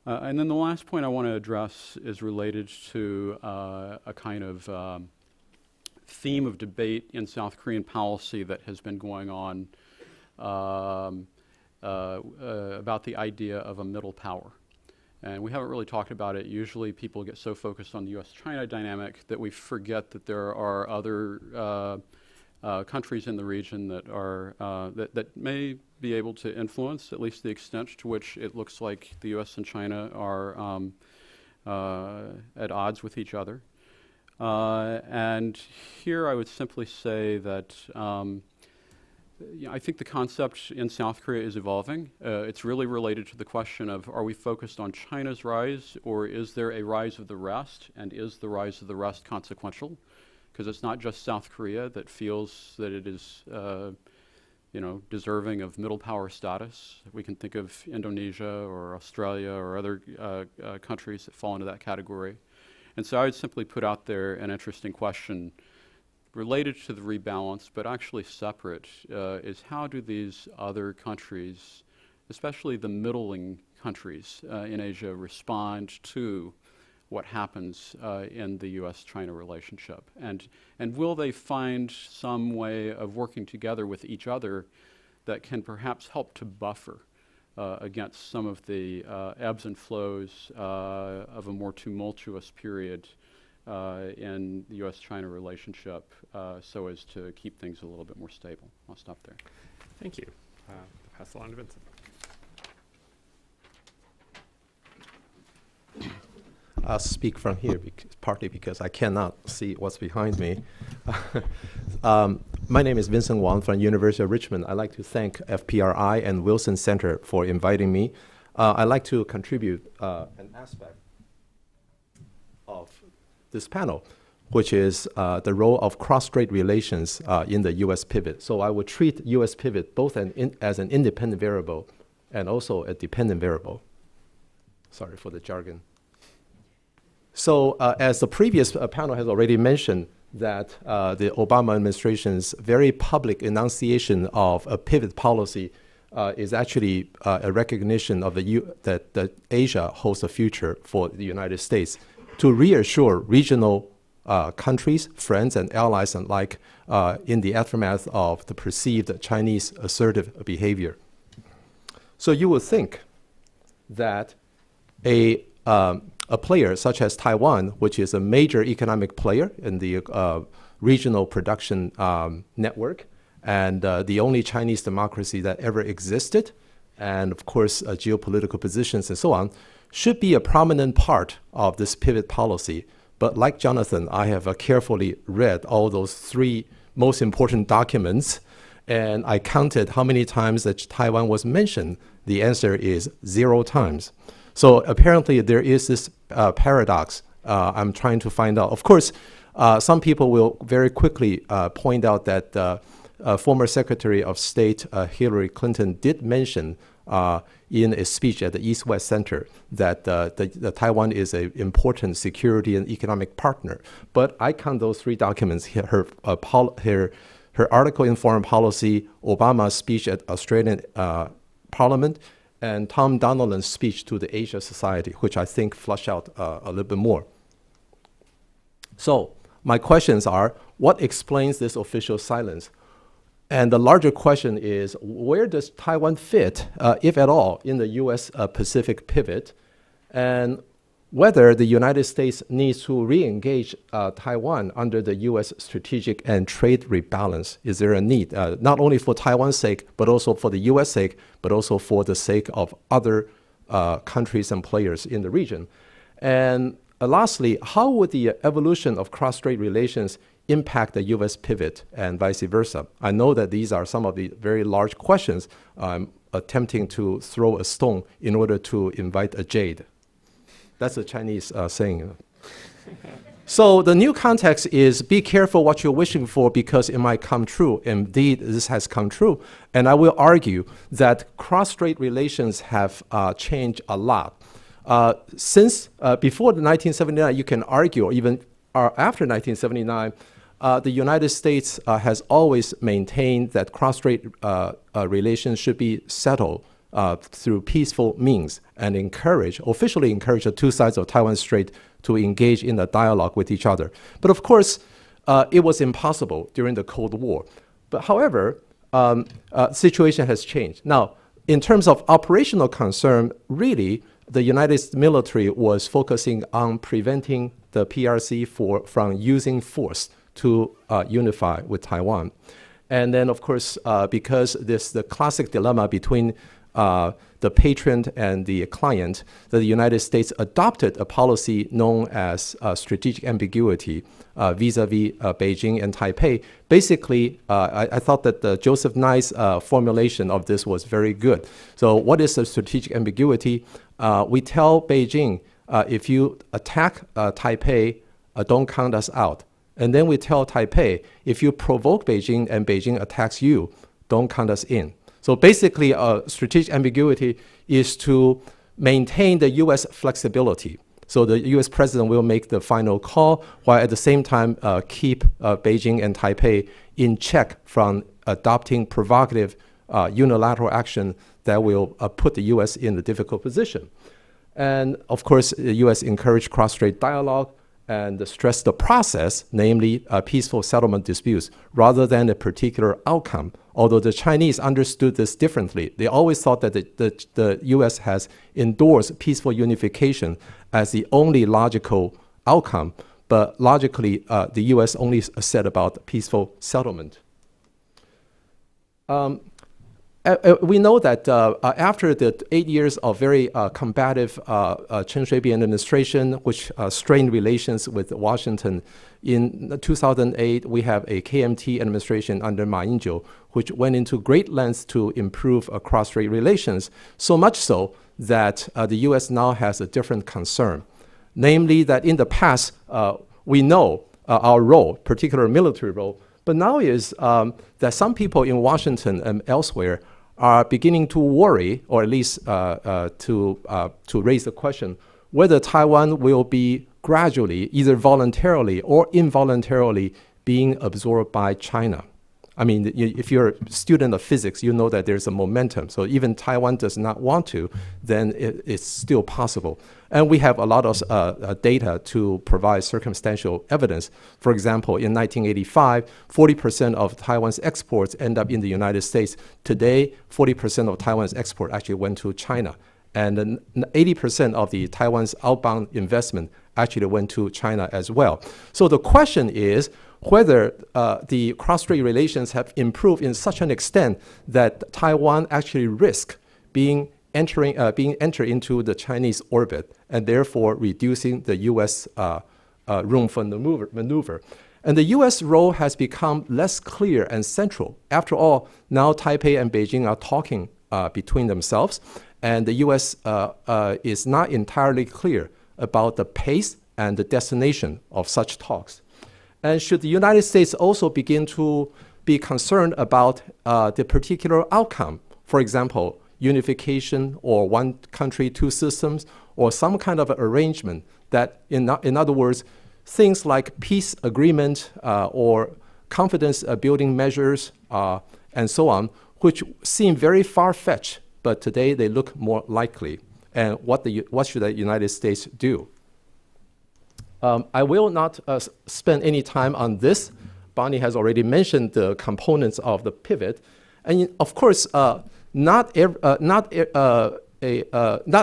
And then the last point I want to address is related to a kind of theme of debate in South Korean policy that has been going on about the idea of a middle power. And we haven't really talked about it. Usually people get so focused on the U.S.-China dynamic that we forget that there are other countries in the region that are that may be able to influence at least the extent to which it looks like the U.S. and China are at odds with each other. And here I would simply say that I think the concept in South Korea is evolving. It's really related to the question of, are we focused on China's rise, or is there a rise of the rest, and is the rise of the rest consequential? Because it's not just South Korea that feels that it is deserving of middle power status. We can think of Indonesia or Australia or other countries that fall into that category. And so I would simply put out there an interesting question related to the rebalance, but actually separate, is how do these other countries, especially the middling countries in Asia, respond to what happens in the U.S.-China relationship? And will they find some way of working together with each other that can perhaps help to buffer against some of the ebbs and flows of a more tumultuous period in the U.S.-China relationship so as to keep things a little bit more stable? I'll stop there. Thank you. Pass it on to Vincent. I'll speak from here, partly because I cannot see what's behind me. My name is Vincent Wang from University of Richmond. I'd like to thank FPRI and Wilson Center for inviting me. I'd like to contribute an aspect of this panel, which is the role of cross-strait relations in the U.S. pivot. So I would treat U.S. pivot both as an independent variable and also a dependent variable. Sorry for the jargon. So as the previous panel has already mentioned, that the Obama administration's very public enunciation of a pivot policy is actually a recognition of that Asia holds a future for the United States to reassure regional countries, friends, and allies alike in the aftermath of the perceived Chinese assertive behavior. So you would think that a player such as Taiwan, which is a major economic player in the regional production network, and the only Chinese democracy that ever existed, and of course geopolitical positions and so on, should be a prominent part of this pivot policy. But like Jonathan, I have carefully read all those 3 most important documents, and I counted how many times that Taiwan was mentioned. The answer is 0 times. So apparently there is this paradox I'm trying to find out. Of course, some people will very quickly point out that former Secretary of State Hillary Clinton did mention in a speech at the East-West Center that the Taiwan is an important security and economic partner. But I count those 3 documents, her article in Foreign Policy, Obama's speech at Australian Parliament, and Tom Donilon's speech to the Asia Society, which I think flush out a little bit more. So my questions are, what explains this official silence? And the larger question is, where does Taiwan fit, if at all, in the U.S. Pacific pivot? And whether the United States needs to re-engage Taiwan under the U.S. strategic and trade rebalance. Is there a need, not only for Taiwan's sake, but also for the U.S. sake, but also for the sake of other countries and players in the region? And lastly, how would the evolution of cross-strait relations impact the U.S. pivot and vice versa? I know that these are some of the very large questions I'm attempting to throw a stone in order to invite a jade. That's a Chinese saying. So the new context is be careful what you're wishing for because it might come true. Indeed, this has come true. And I will argue that cross-strait relations have changed a lot. Since before the 1979, you can argue, or even after 1979, the United States has always maintained that cross-strait relations should be settled through peaceful means and officially encourage the 2 sides of Taiwan Strait to engage in a dialogue with each other. But of course, it was impossible during the Cold War. But however, situation has changed. Now, in terms of operational concern, really, the United States military was focusing on preventing the PRC from using force to unify with Taiwan. And then, of course, because the classic dilemma between the patron and the client, the United States adopted a policy known as strategic ambiguity vis-a-vis Beijing and Taipei. Basically, I thought that Joseph Nye's formulation of this was very good. So what is the strategic ambiguity? We tell Beijing, if you attack Taipei, don't count us out. And then we tell Taipei, if you provoke Beijing and Beijing attacks you, don't count us in. So basically, strategic ambiguity is to maintain the U.S. flexibility. So the U.S. president will make the final call, while at the same time keep Beijing and Taipei in check from adopting provocative unilateral action that will put the U.S. in a difficult position. And of course, the U.S. encouraged cross-strait dialogue and stress the process, namely peaceful settlement disputes, rather than a particular outcome. Although the Chinese understood this differently, they always thought that the U.S. has endorsed peaceful unification as the only logical outcome, but logically, the U.S. only said about peaceful settlement. We know that after the 8 years of very combative Chen Shui-bian administration, which strained relations with Washington, in 2008, we have a KMT administration under Ma Ying-jeou, which went into great lengths to improve cross-strait relations, so much so that the U.S. now has a different concern. Namely that in the past, we know our role, particular military role, but now is that some people in Washington and elsewhere are beginning to worry, or at least to raise the question, whether Taiwan will be gradually, either voluntarily or involuntarily, being absorbed by China. I mean, if you're a student of physics, you know that there's a momentum. So even Taiwan does not want to, then it's still possible. And we have a lot of data to provide circumstantial evidence. For example, in 1985, 40% of Taiwan's exports end up in the United States. Today, 40% of Taiwan's export actually went to China. And 80% of the Taiwan's outbound investment actually went to China as well. So the question is, whether the cross-strait relations have improved in such an extent that Taiwan actually risk being entered into the Chinese orbit and therefore reducing the U.S. room for maneuver. And the U.S. role has become less clear and central. After all, now Taipei and Beijing are talking between themselves, and the U.S. Is not entirely clear about the pace and the destination of such talks. And should the United States also begin to be concerned about the particular outcome, for example, unification or one country, two systems, or some kind of arrangement that, in other words, things like peace agreement or confidence building measures and so on, which seem very far-fetched, but today they look more likely. And what should the United States do? I will not spend any time on this. Bonnie has already mentioned the components of the pivot. And of course, not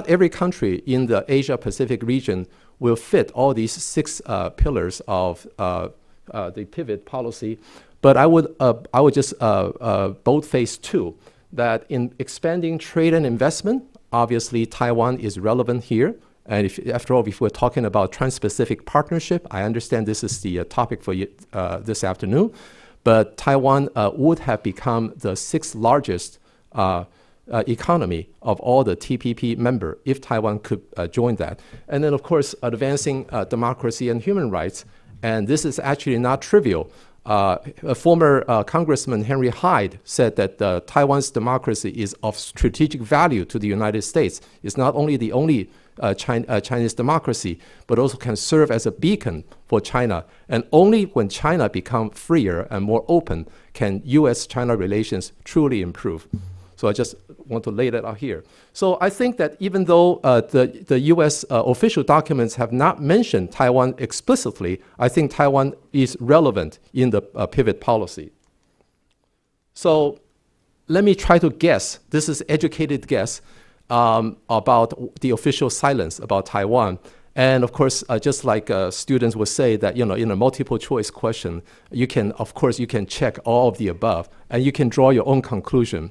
every country in the Asia-Pacific region will fit all these 6 pillars of the pivot policy. But I would just boldface 2, that in expanding trade and investment, obviously Taiwan is relevant here. And after all, if we're talking about Trans-Pacific Partnership, I understand this is the topic for this afternoon, but Taiwan would have become the 6th largest economy of all the TPP member if Taiwan could join that. And then, of course, advancing democracy and human rights. And this is actually not trivial. A former Congressman Henry Hyde said that Taiwan's democracy is of strategic value to the United States. It's not only the only Chinese democracy, but also can serve as a beacon for China. And only when China becomes freer and more open can U.S.-China relations truly improve. So I just want to lay that out here. So I think that even though the U.S. Official documents have not mentioned Taiwan explicitly, I think Taiwan is relevant in the pivot policy. So let me try to guess. This is educated guess about the official silence about Taiwan. And of course, just like students would say that, in a multiple choice question, you can check all of the above, and you can draw your own conclusion.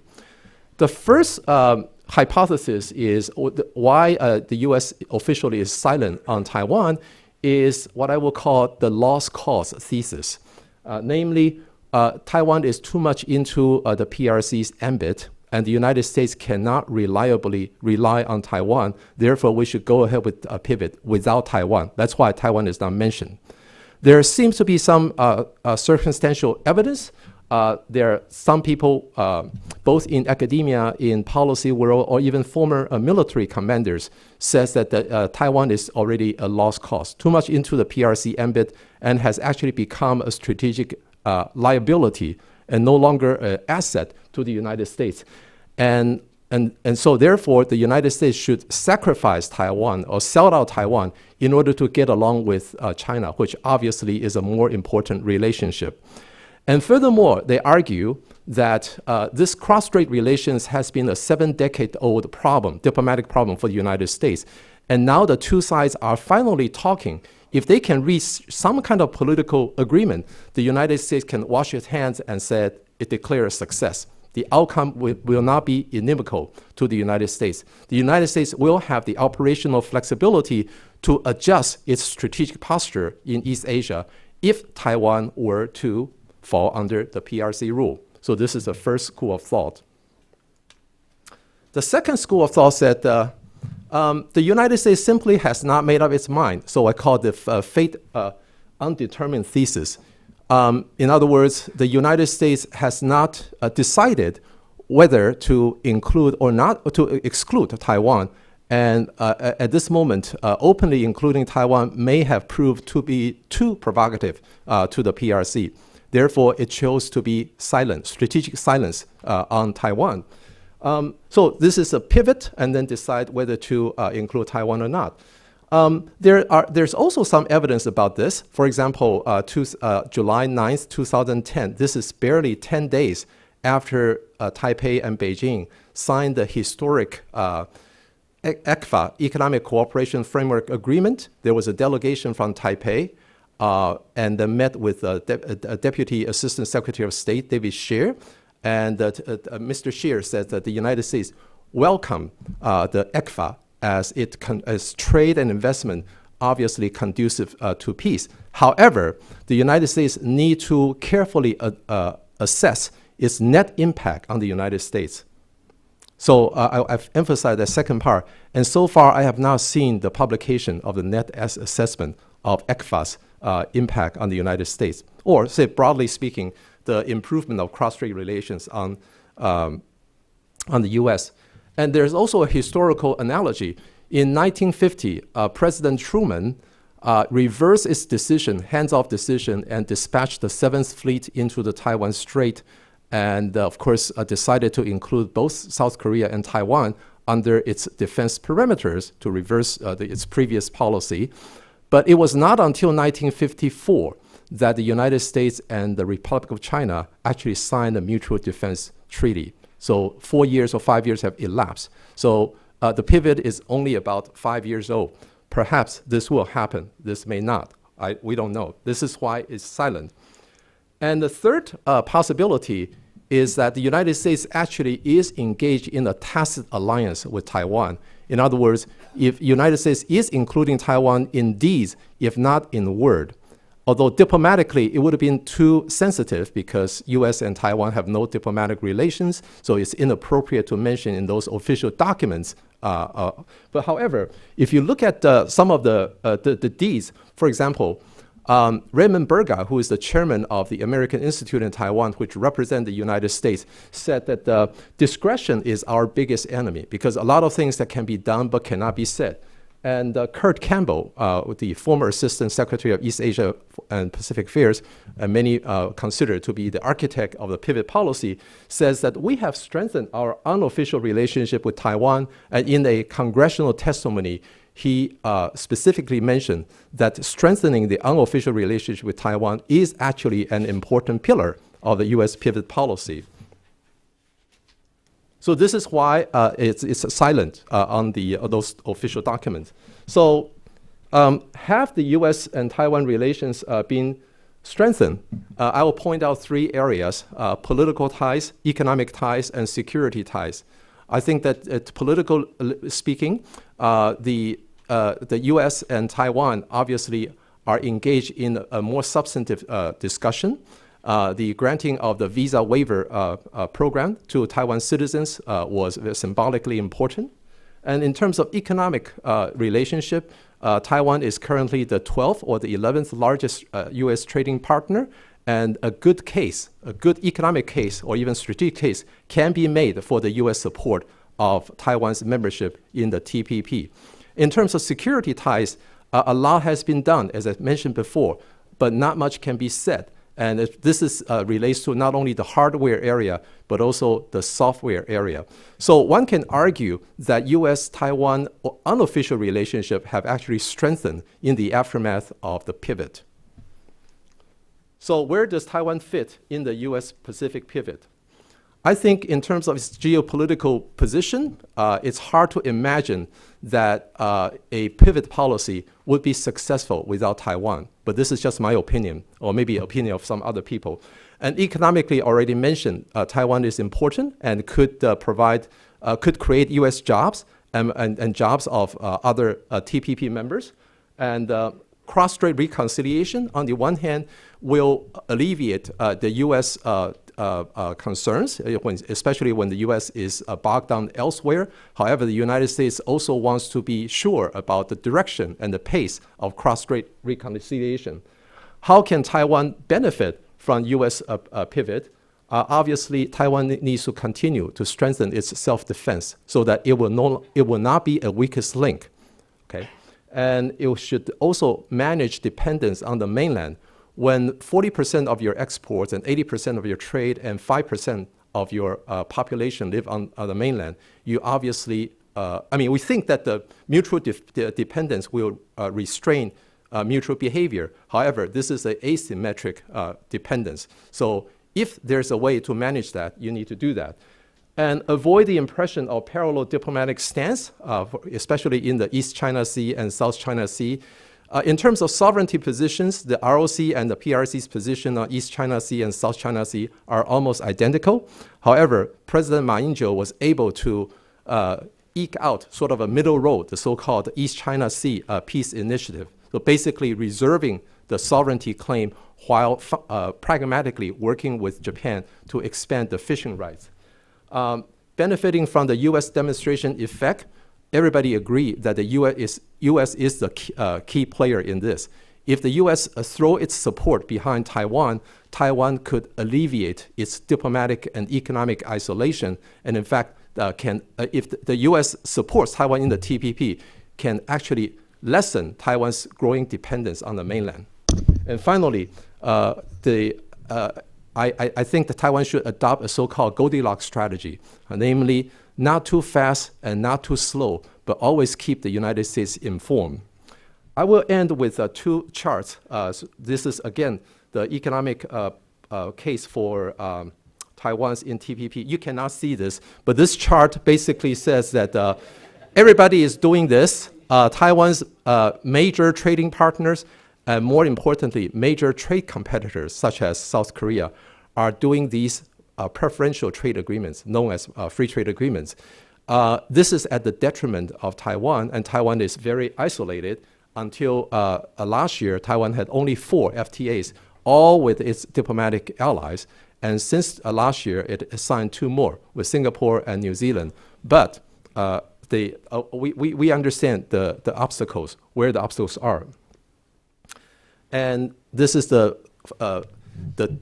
The first hypothesis is why the U.S. officially is silent on Taiwan is what I will call the lost cause thesis. Namely, Taiwan is too much into the PRC's ambit, and the United States cannot reliably rely on Taiwan. Therefore, we should go ahead with a pivot without Taiwan. That's why Taiwan is not mentioned. There seems to be some circumstantial evidence. There are some people, both in academia, in policy world, or even former military commanders, says that Taiwan is already a lost cause, too much into the PRC ambit, and has actually become a strategic liability and no longer an asset to the United States. And so therefore, the United States should sacrifice Taiwan or sell out Taiwan in order to get along with China, which obviously is a more important relationship. And furthermore, they argue that this cross-strait relations has been a 7-decade-old problem, diplomatic problem for the United States. And now the two sides are finally talking. If they can reach some kind of political agreement, the United States can wash its hands and say it declares success. The outcome will not be inimical to the United States. The United States will have the operational flexibility to adjust its strategic posture in East Asia if Taiwan were to fall under the PRC rule. So this is the first school of thought. The second school of thought said the United States simply has not made up its mind. So I call the fate undetermined thesis. In other words, the United States has not decided whether to include or not to exclude Taiwan. And at this moment, openly including Taiwan may have proved to be too provocative to the PRC. Therefore, it chose to be silent, strategic silence on Taiwan. So this is a pivot, and then decide whether to include Taiwan or not. There's also some evidence about this. For example, July 9th, 2010, this is barely 10 days after Taipei and Beijing signed the historic ECFA, Economic Cooperation Framework Agreement. There was a delegation from Taipei and then met with Deputy Assistant Secretary of State, David Scheer. And Mr. Scheer said that the United States welcomed the ECFA as trade and investment obviously conducive to peace. However, the United States need to carefully assess its net impact on the United States. So I've emphasized that second part. And so far, I have not seen the publication of the net assessment of ECFA's impact on the United States, or say broadly speaking, the improvement of cross-strait relations on the U.S. And there's also a historical analogy. In 1950, President Truman reversed its decision, hands-off decision, and dispatched the 7th Fleet into the Taiwan Strait, and of course decided to include both South Korea and Taiwan under its defense perimeters to reverse its previous policy. But it was not until 1954 that the United States and the Republic of China actually signed a mutual defense treaty. So 4 years or 5 years have elapsed. So the pivot is only about 5 years old. Perhaps this will happen. This may not. We don't know. This is why it's silent. And the third possibility is that the United States actually is engaged in a tacit alliance with Taiwan. In other words, if the United States is including Taiwan in deeds, if not in word, although diplomatically it would have been too sensitive because U.S. and Taiwan have no diplomatic relations, so it's inappropriate to mention in those official documents. But however, if you look at some of the deeds, for example, Raymond Burga, who is the chairman of the American Institute in Taiwan, which represents the United States, said that discretion is our biggest enemy because a lot of things that can be done but cannot be said. And Kurt Campbell, the former Assistant Secretary of East Asia and Pacific Affairs, and many consider to be the architect of the pivot policy, says that we have strengthened our unofficial relationship with Taiwan. And in a congressional testimony, he specifically mentioned that strengthening the unofficial relationship with Taiwan is actually an important pillar of the U.S. pivot policy. So this is why it's silent on those official documents. So have the U.S. and Taiwan relations been strengthened? I will point out 3 areas: political ties, economic ties, and security ties. I think that political speaking, the U.S. and Taiwan obviously are engaged in a more substantive discussion. The granting of the visa waiver program to Taiwan citizens was symbolically important. And in terms of economic relationship, Taiwan is currently the 12th or the 11th largest U.S. trading partner. And a good case, a good economic case or even strategic case can be made for the U.S. support of Taiwan's membership in the TPP. In terms of security ties, a lot has been done, as I mentioned before, but not much can be said. And this relates to not only the hardware area, but also the software area. So one can argue that U.S.-Taiwan unofficial relationship have actually strengthened in the aftermath of the pivot. So where does Taiwan fit in the U.S.-Pacific pivot? I think in terms of its geopolitical position, it's hard to imagine that a pivot policy would be successful without Taiwan. But this is just my opinion, or maybe opinion of some other people. And economically, already mentioned, Taiwan is important and could create U.S. jobs and jobs of other TPP members. And cross-strait reconciliation, on the one hand, will alleviate the U.S. Concerns, especially when the U.S. is bogged down elsewhere. However, the United States also wants to be sure about the direction and the pace of cross-strait reconciliation. How can Taiwan benefit from U.S. pivot? Obviously, Taiwan needs to continue to strengthen its self-defense so that it will not be a weakest link. Okay? And it should also manage dependence on the mainland. When 40% of your exports and 80% of your trade and 5% of your population live on the mainland, you obviously, we think that the mutual dependence will restrain mutual behavior. However, this is an asymmetric dependence. So if there's a way to manage that, you need to do that. And avoid the impression of parallel diplomatic stance, especially in the East China Sea and South China Sea. In terms of sovereignty positions, the ROC and the PRC's position on East China Sea and South China Sea are almost identical. However, President Ma Ying-jeou was able to eke out sort of a middle road, the so-called East China Sea Peace Initiative. So basically reserving the sovereignty claim while pragmatically working with Japan to expand the fishing rights. Benefiting from the U.S. demonstration effect, everybody agree that the U.S. is the key player in this. If the U.S. Throw its support behind Taiwan, Taiwan could alleviate its diplomatic and economic isolation, and in fact, if the U.S. supports Taiwan in the TPP, can actually lessen Taiwan's growing dependence on the mainland. And finally, I think that Taiwan should adopt a so-called Goldilocks strategy, namely not too fast and not too slow, but always keep the United States informed. I will end with 2 charts. So this is, again, the economic case for Taiwan's in TPP. You cannot see this, but this chart basically says that everybody is doing this. Taiwan's major trading partners, and more importantly, major trade competitors, such as South Korea, are doing these preferential trade agreements, known as free trade agreements. This is at the detriment of Taiwan, and Taiwan is very isolated. Until last year, Taiwan had only 4 FTAs, all with its diplomatic allies. And since last year, it signed 2 more with Singapore and New Zealand. But we understand the obstacles, where the obstacles are. And this is the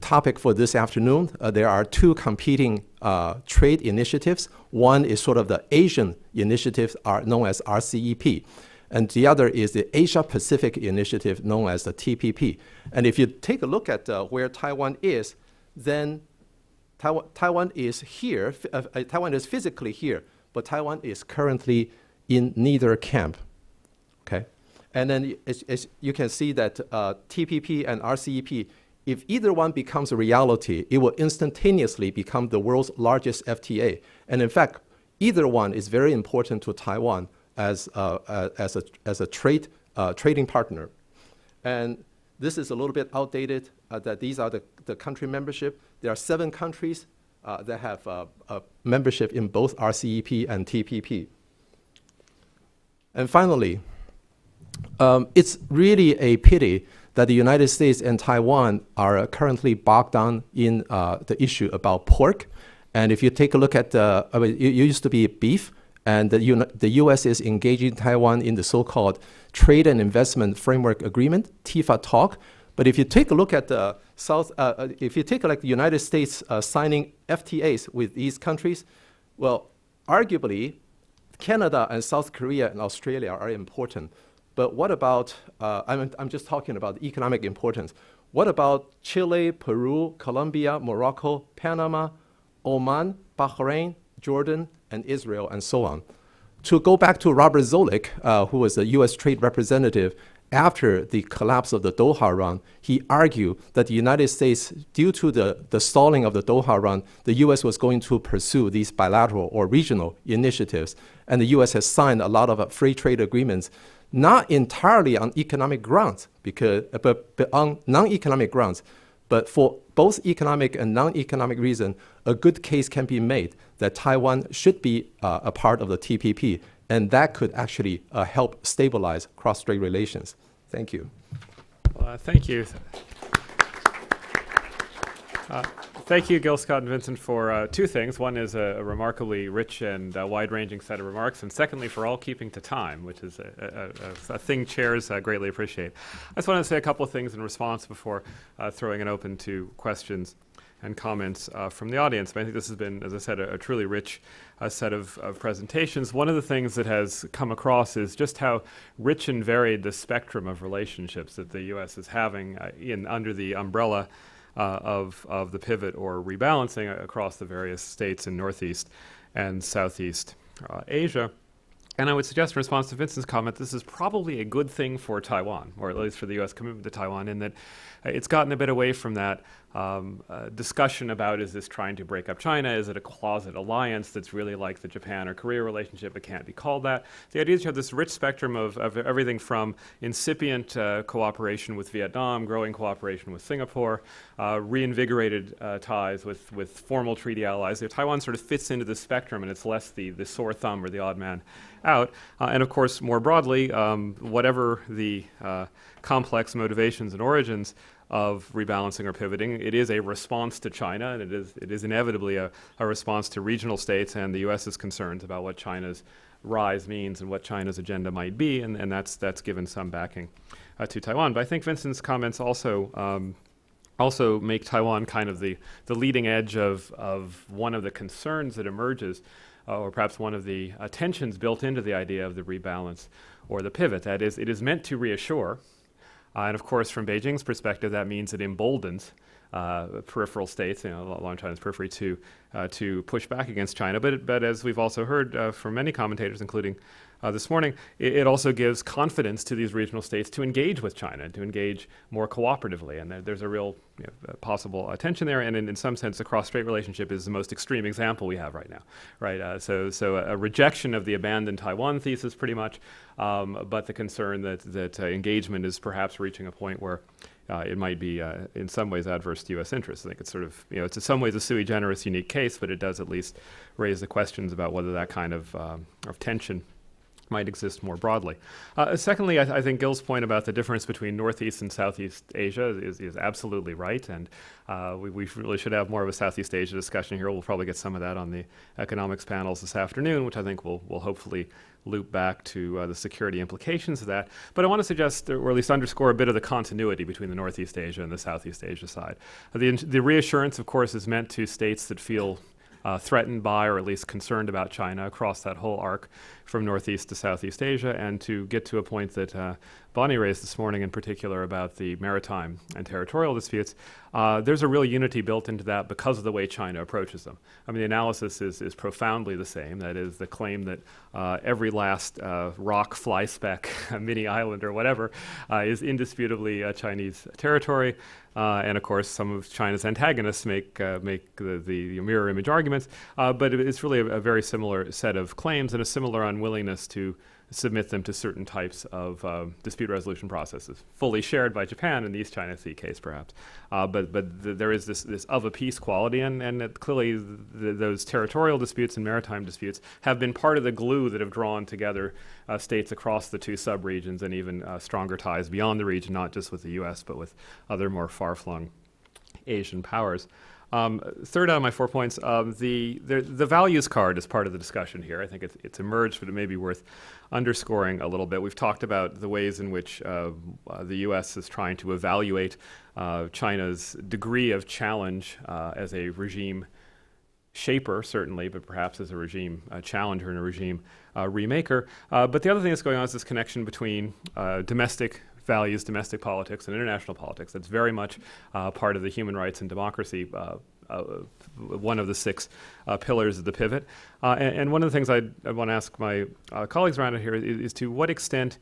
topic for this afternoon. There are 2 competing trade initiatives. One is sort of the Asian initiative, known as RCEP. And the other is the Asia-Pacific initiative, known as the TPP. And if you take a look at where Taiwan is, then Taiwan is here. Taiwan is physically here, but Taiwan is currently in neither camp. Okay, and then as you can see that TPP and RCEP, if either one becomes a reality, it will instantaneously become the world's largest FTA. And in fact, either one is very important to Taiwan as a trading partner. And this is a little bit outdated, that these are the country membership. There are 7 countries that have membership in both RCEP and TPP. And finally, it's really a pity that the United States and Taiwan are currently bogged down in the issue about pork. And if you take a look at, it used to be beef, and the U.S. is engaging Taiwan in the so-called Trade and Investment Framework Agreement, TIFA talk. But if you take a look at the if you take like the United States signing FTAs with these countries, well, arguably, Canada and South Korea and Australia are important. But what about, I'm just talking about economic importance. What about Chile, Peru, Colombia, Morocco, Panama, Oman, Bahrain, Jordan, and Israel, and so on? To go back to Robert Zoellick, who was a U.S. trade representative after the collapse of the Doha round, he argued that the United States, due to the stalling of the Doha round, the U.S. was going to pursue these bilateral or regional initiatives. And the U.S. has signed a lot of free trade agreements, not entirely on economic grounds, but on non-economic grounds. But for both economic and non-economic reason, a good case can be made that Taiwan should be a part of the TPP, and that could actually help stabilize cross-strait relations. Thank you. Well, thank you. Thank you, Gil, Scott, and Vincent, for 2 things. One is a remarkably rich and wide-ranging set of remarks, and secondly, for all keeping to time, which is a thing chairs greatly appreciate. I just want to say a couple of things in response before throwing it open to questions and comments from the audience. But I think this has been, as I said, a truly rich set of presentations. One of the things that has come across is just how rich and varied the spectrum of relationships that the U.S. is having under the umbrella of the pivot or rebalancing across the various states in Northeast and Southeast Asia. And I would suggest, in response to Vincent's comment, this is probably a good thing for Taiwan, or at least for the U.S. commitment to Taiwan, in that it's gotten a bit away from that discussion about, is this trying to break up China? Is it a closet alliance that's really like the Japan or Korea relationship? It can't be called that. The idea is you have this rich spectrum of everything from incipient cooperation with Vietnam, growing cooperation with Singapore, reinvigorated ties with formal treaty allies. Taiwan sort of fits into the spectrum, and it's less the sore thumb or the odd man out. And of course, more broadly, whatever the complex motivations and origins of rebalancing or pivoting, it is a response to China, and it is inevitably a response to regional states and the U.S.'s concerns about what China's rise means and what China's agenda might be, and that's given some backing to Taiwan. But I think Vincent's comments also make Taiwan kind of the leading edge of one of the concerns that emerges, or perhaps one of the tensions built into the idea of the rebalance or the pivot. That is, it is meant to reassure, and of course, from Beijing's perspective, that means it emboldens peripheral states, along China's periphery, to push back against China. But as we've also heard from many commentators, including this morning, it also gives confidence to these regional states to engage with China, to engage more cooperatively. And there's a real possible tension there. And in some sense, the cross-strait relationship is the most extreme example we have right now, right? So a rejection of the abandoned Taiwan thesis, pretty much, but the concern that engagement is perhaps reaching a point where it might be in some ways adverse to U.S. interests. I think it's sort of, it's in some ways a sui generis unique case, but it does at least raise the questions about whether that kind of tension might exist more broadly. Secondly, I think Gil's point about the difference between Northeast and Southeast Asia is absolutely right, and we really should have more of a Southeast Asia discussion here. We'll probably get some of that on the economics panels this afternoon, which I think will hopefully loop back to the security implications of that. But I want to suggest, or at least underscore, a bit of the continuity between the Northeast Asia and the Southeast Asia side. The reassurance, of course, is meant to states that feel threatened by, or at least concerned about, China across that whole arc from Northeast to Southeast Asia, and to get to a point that Bonnie raised this morning in particular about the maritime and territorial disputes. There's a real unity built into that because of the way China approaches them. I mean, the analysis is profoundly the same. That is, the claim that every last rock, fly speck, mini island or whatever is indisputably Chinese territory. And of course, some of China's antagonists make the mirror image arguments, but it's really a very similar set of claims and a similar unwillingness to submit them to certain types of dispute resolution processes, fully shared by Japan in the East China Sea case, perhaps. But there is this of a piece quality, and clearly those territorial disputes and maritime disputes have been part of the glue that have drawn together states across the two subregions, and even stronger ties beyond the region, not just with the U.S., but with other more far-flung Asian powers. Third out of my 4 points, the values card is part of the discussion here. I think it's emerged, but it may be worth underscoring a little bit. We've talked about the ways in which the U.S. is trying to evaluate China's degree of challenge as a regime shaper, certainly, but perhaps as a regime challenger and a regime remaker. But the other thing that's going on is this connection between domestic values, domestic politics, and international politics. That's very much part of the human rights and democracy, one of the 6 pillars of the pivot. And one of the things I want to ask my colleagues around it here is to what extent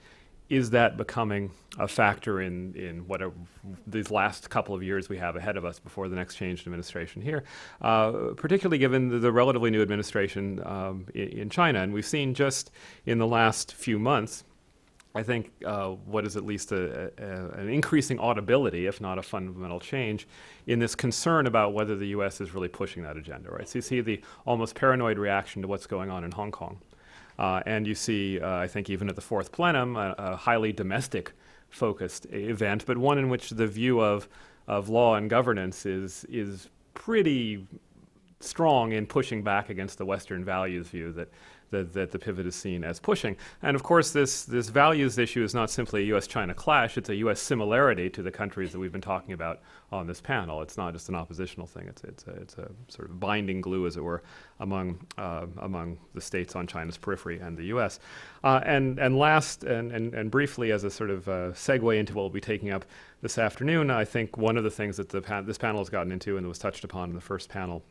is that becoming a factor in whatever these last couple of years we have ahead of us before the next change in administration here, particularly given the relatively new administration in China. And we've seen just in the last few months, I think what is at least an increasing audibility, if not a fundamental change, in this concern about whether the U.S. is really pushing that agenda, right? So you see the almost paranoid reaction to what's going on in Hong Kong. And you see, I think even at the 4th plenum, a highly domestic-focused event, but one in which the view of law and governance is pretty strong in pushing back against the Western values view that the pivot is seen as pushing. And of course, this values issue is not simply a U.S.-China clash, it's a U.S. similarity to the countries that we've been talking about on this panel. It's not just an oppositional thing, it's a sort of binding glue, as it were, among the states on China's periphery and the U.S. And last, and briefly, as a sort of segue into what we'll be taking up this afternoon, I think one of the things that this panel has gotten into, and was touched upon in the first panel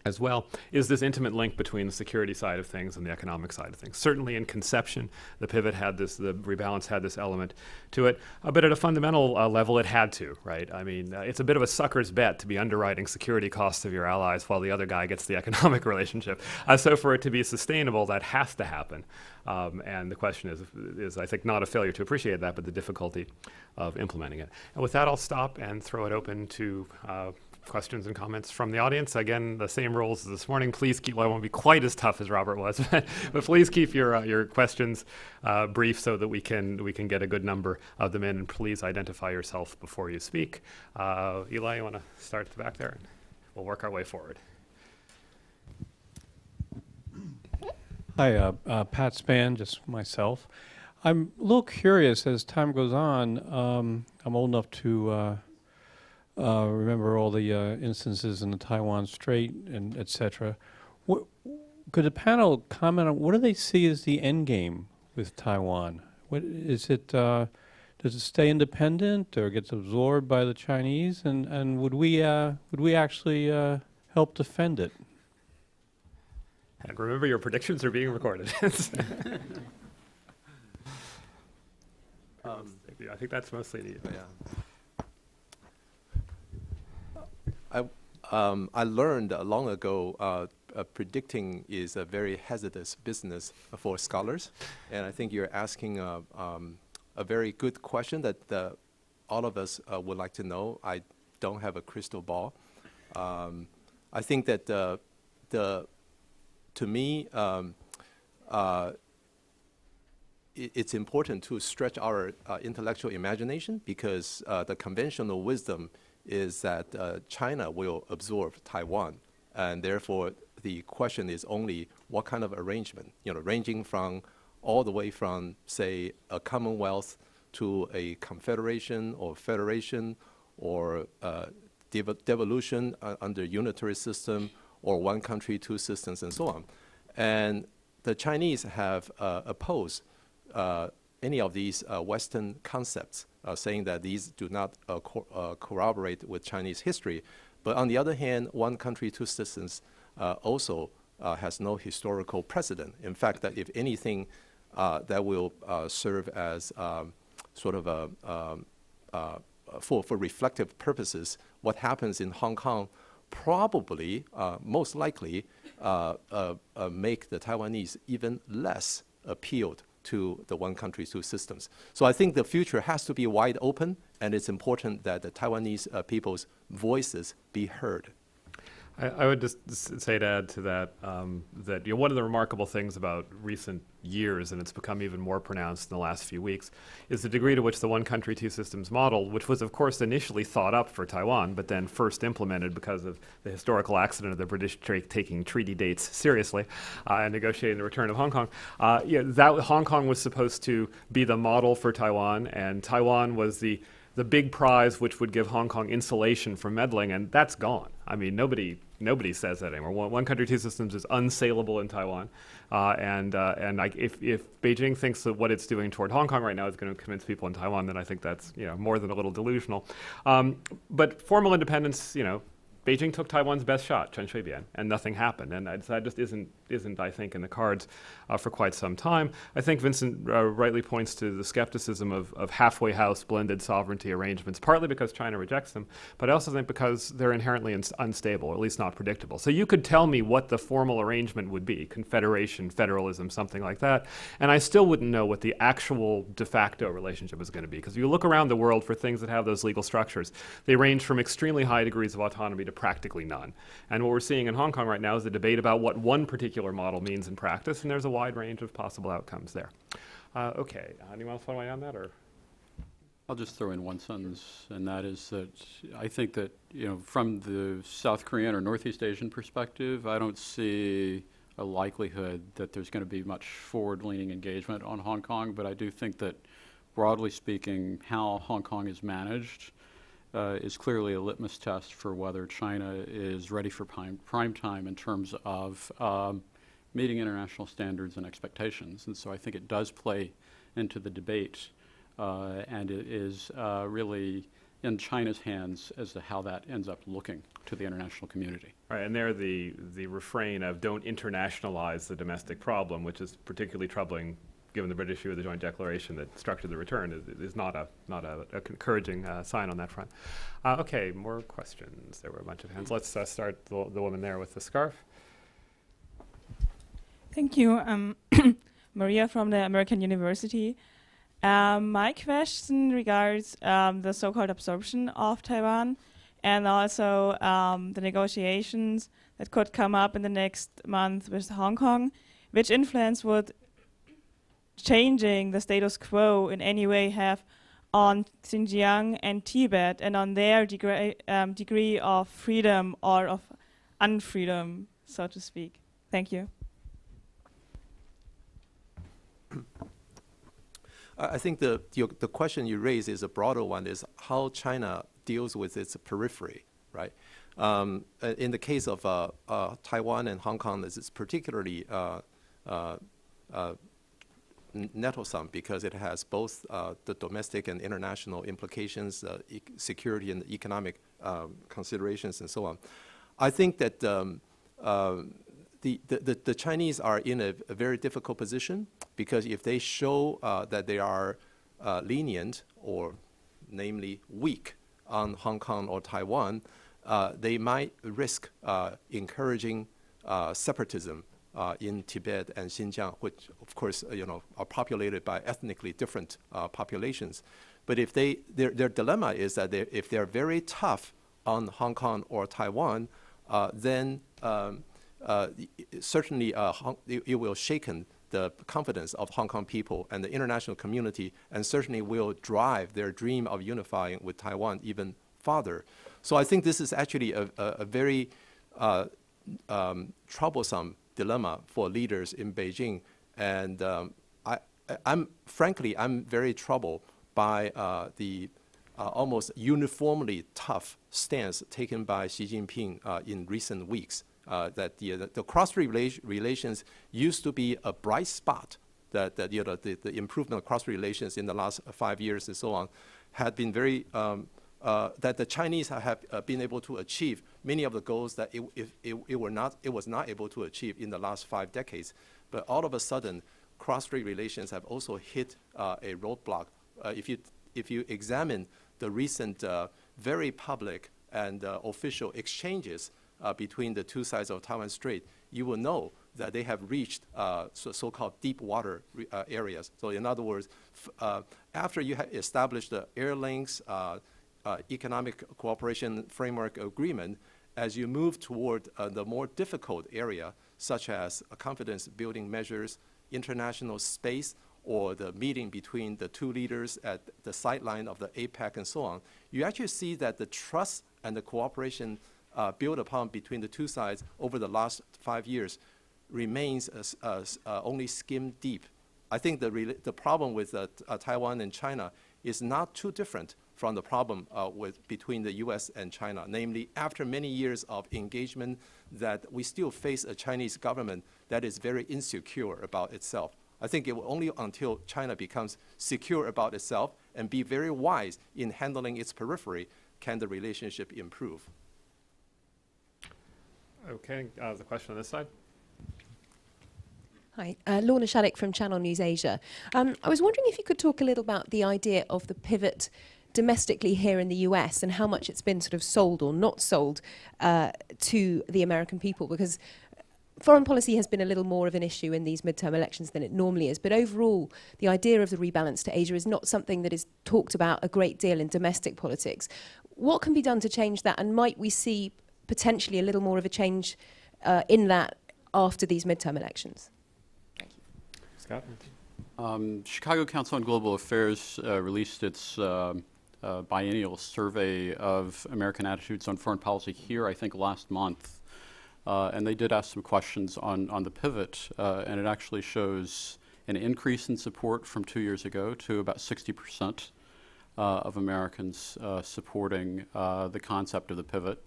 as well, is this intimate link between the security side of things and the economic side of things. Certainly in conception, the pivot had this, the rebalance had this element to it, but at a fundamental level, it had to, right? I mean, it's a bit of a sucker's bet to be underwriting security costs of your allies while the other guy gets the economic relationship. So for it to be sustainable, that has to happen. And the question is, I think, not a failure to appreciate that, but the difficulty of implementing it. And with that, I'll stop and throw it open to questions and comments from the audience. Again, the same rules as this morning. Please keep, well, I won't be quite as tough as Robert was, but please keep your questions brief so that we can get a good number of them in. And please identify yourself before you speak. Eli, you want to start at the back there? We'll work our way forward. Hi, Pat Span, just myself. I'm a little curious as time goes on. I'm old enough to remember all the instances in the Taiwan Strait and et cetera. Could the panel comment on what do they see as the end game with Taiwan? What is it? Does it stay independent or gets absorbed by the Chinese? And would we actually help defend it? And remember, your predictions are being recorded. I think that's mostly the. Yeah. I learned long ago predicting is a very hazardous business for scholars, and I think you're asking a very good question that all of us would like to know. I don't have a crystal ball. I think that to me, it's important to stretch our intellectual imagination because the conventional wisdom is that China will absorb Taiwan, and therefore the question is only what kind of arrangement, ranging from all the way from, say, a commonwealth to a confederation or federation or devolution under unitary system or one country, two systems, and so on. And the Chinese have opposed any of these Western concepts, saying that these do not corroborate with Chinese history. But on the other hand, one country, two systems also has no historical precedent. In fact, that if anything, that will serve as sort of for reflective purposes. What happens in Hong Kong probably, most likely, make the Taiwanese even less appealed to the one country, two systems. So I think the future has to be wide open, and it's important that the Taiwanese people's voices be heard. I would just say to add to that, that one of the remarkable things about recent years, and it's become even more pronounced in the last few weeks, is the degree to which the one country, two systems model, which was of course initially thought up for Taiwan, but then first implemented because of the historical accident of the British taking treaty dates seriously and negotiating the return of Hong Kong. That Hong Kong was supposed to be the model for Taiwan, and Taiwan was the big prize which would give Hong Kong insulation from meddling, and that's gone. I mean, nobody says that anymore. One country, two systems is unsaleable in Taiwan, and if Beijing thinks that what it's doing toward Hong Kong right now is going to convince people in Taiwan, then I think that's more than a little delusional. But formal independence, Beijing took Taiwan's best shot, Chen Shui-bian, and nothing happened. And that just isn't, I think, in the cards for quite some time. I think Vincent rightly points to the skepticism of halfway house blended sovereignty arrangements, partly because China rejects them, but I also think because they're inherently unstable, or at least not predictable. So you could tell me what the formal arrangement would be, confederation, federalism, something like that, and I still wouldn't know what the actual de facto relationship is going to be. Because if you look around the world for things that have those legal structures, they range from extremely high degrees of autonomy to practically none. And what we're seeing in Hong Kong right now is a debate about what one particular model means in practice, and there's a wide range of possible outcomes there. Okay, anyone else want to weigh on that? Or? I'll just throw in one sentence, and that is that I think that, from the South Korean or Northeast Asian perspective, I don't see a likelihood that there's going to be much forward-leaning engagement on Hong Kong, but I do think that, broadly speaking, how Hong Kong is managed is clearly a litmus test for whether China is ready for prime time in terms of meeting international standards and expectations. And so I think it does play into the debate, and it is really in China's hands as to how that ends up looking to the international community. Right, and there the refrain of don't internationalize the domestic problem, which is particularly troubling given the British view of the joint declaration that structured the return, is not a encouraging sign on that front. Okay, more questions. There were a bunch of hands. Let's start the woman there with the scarf. Thank you. Maria from the American University. My question regards the so-called absorption of Taiwan and also the negotiations that could come up in the next month with Hong Kong. Which influence would changing the status quo in any way have on Xinjiang and Tibet and on their degree of freedom or of unfreedom, so to speak? Thank you. I think the question you raise is a broader one, is how China deals with its periphery, right? In the case of Taiwan and Hong Kong, this is particularly nettlesome because it has both the domestic and international implications, security and economic considerations and so on. I think that the Chinese are in a very difficult position because if they show that they are lenient or namely weak on Hong Kong or Taiwan, they might risk encouraging separatism in Tibet and Xinjiang, which of course are populated by ethnically different populations. But if their dilemma is that if they're very tough on Hong Kong or Taiwan, then certainly it will shaken the confidence of Hong Kong people and the international community, and certainly will drive their dream of unifying with Taiwan even farther. So I think this is actually a very troublesome dilemma for leaders in Beijing, and I'm very troubled by the almost uniformly tough stance taken by Xi Jinping in recent weeks. That the cross-strait relations used to be a bright spot. That the improvement of cross-strait relations in the last 5 years and so on had been very that the Chinese have been able to achieve many of the goals that it was not able to achieve in the last 5 decades. But all of a sudden, cross-strait relations have also hit a roadblock. If you examine the recent very public and official exchanges between the two sides of Taiwan Strait, you will know that they have reached so-called deep water areas. So in other words, after you have established the air links, economic cooperation framework agreement, as you move toward the more difficult area, such as confidence building measures, international space, or the meeting between the two leaders at the sideline of the APEC and so on, you actually see that the trust and the cooperation built upon between the two sides over the last 5 years remains only skim deep. I think the problem with Taiwan and China is not too different from the problem between the U.S. and China. Namely, after many years of engagement, that we still face a Chinese government that is very insecure about itself. I think it will only until China becomes secure about itself and be very wise in handling its periphery can the relationship improve. Okay, the question on this side. Hi, Lorna Shaddock from Channel News Asia. I was wondering if you could talk a little about the idea of the pivot domestically here in the US and how much it's been sort of sold or not sold to the American people, because foreign policy has been a little more of an issue in these midterm elections than it normally is. But overall, the idea of the rebalance to Asia is not something that is talked about a great deal in domestic politics. What can be done to change that, and might we see potentially a little more of a change in that after these midterm elections? Thank you. Scott? Chicago Council on Global Affairs released its biennial survey of American attitudes on foreign policy here, I think, last month. And they did ask some questions on the pivot, and it actually shows an increase in support from 2 years ago to about 60% of Americans supporting the concept of the pivot.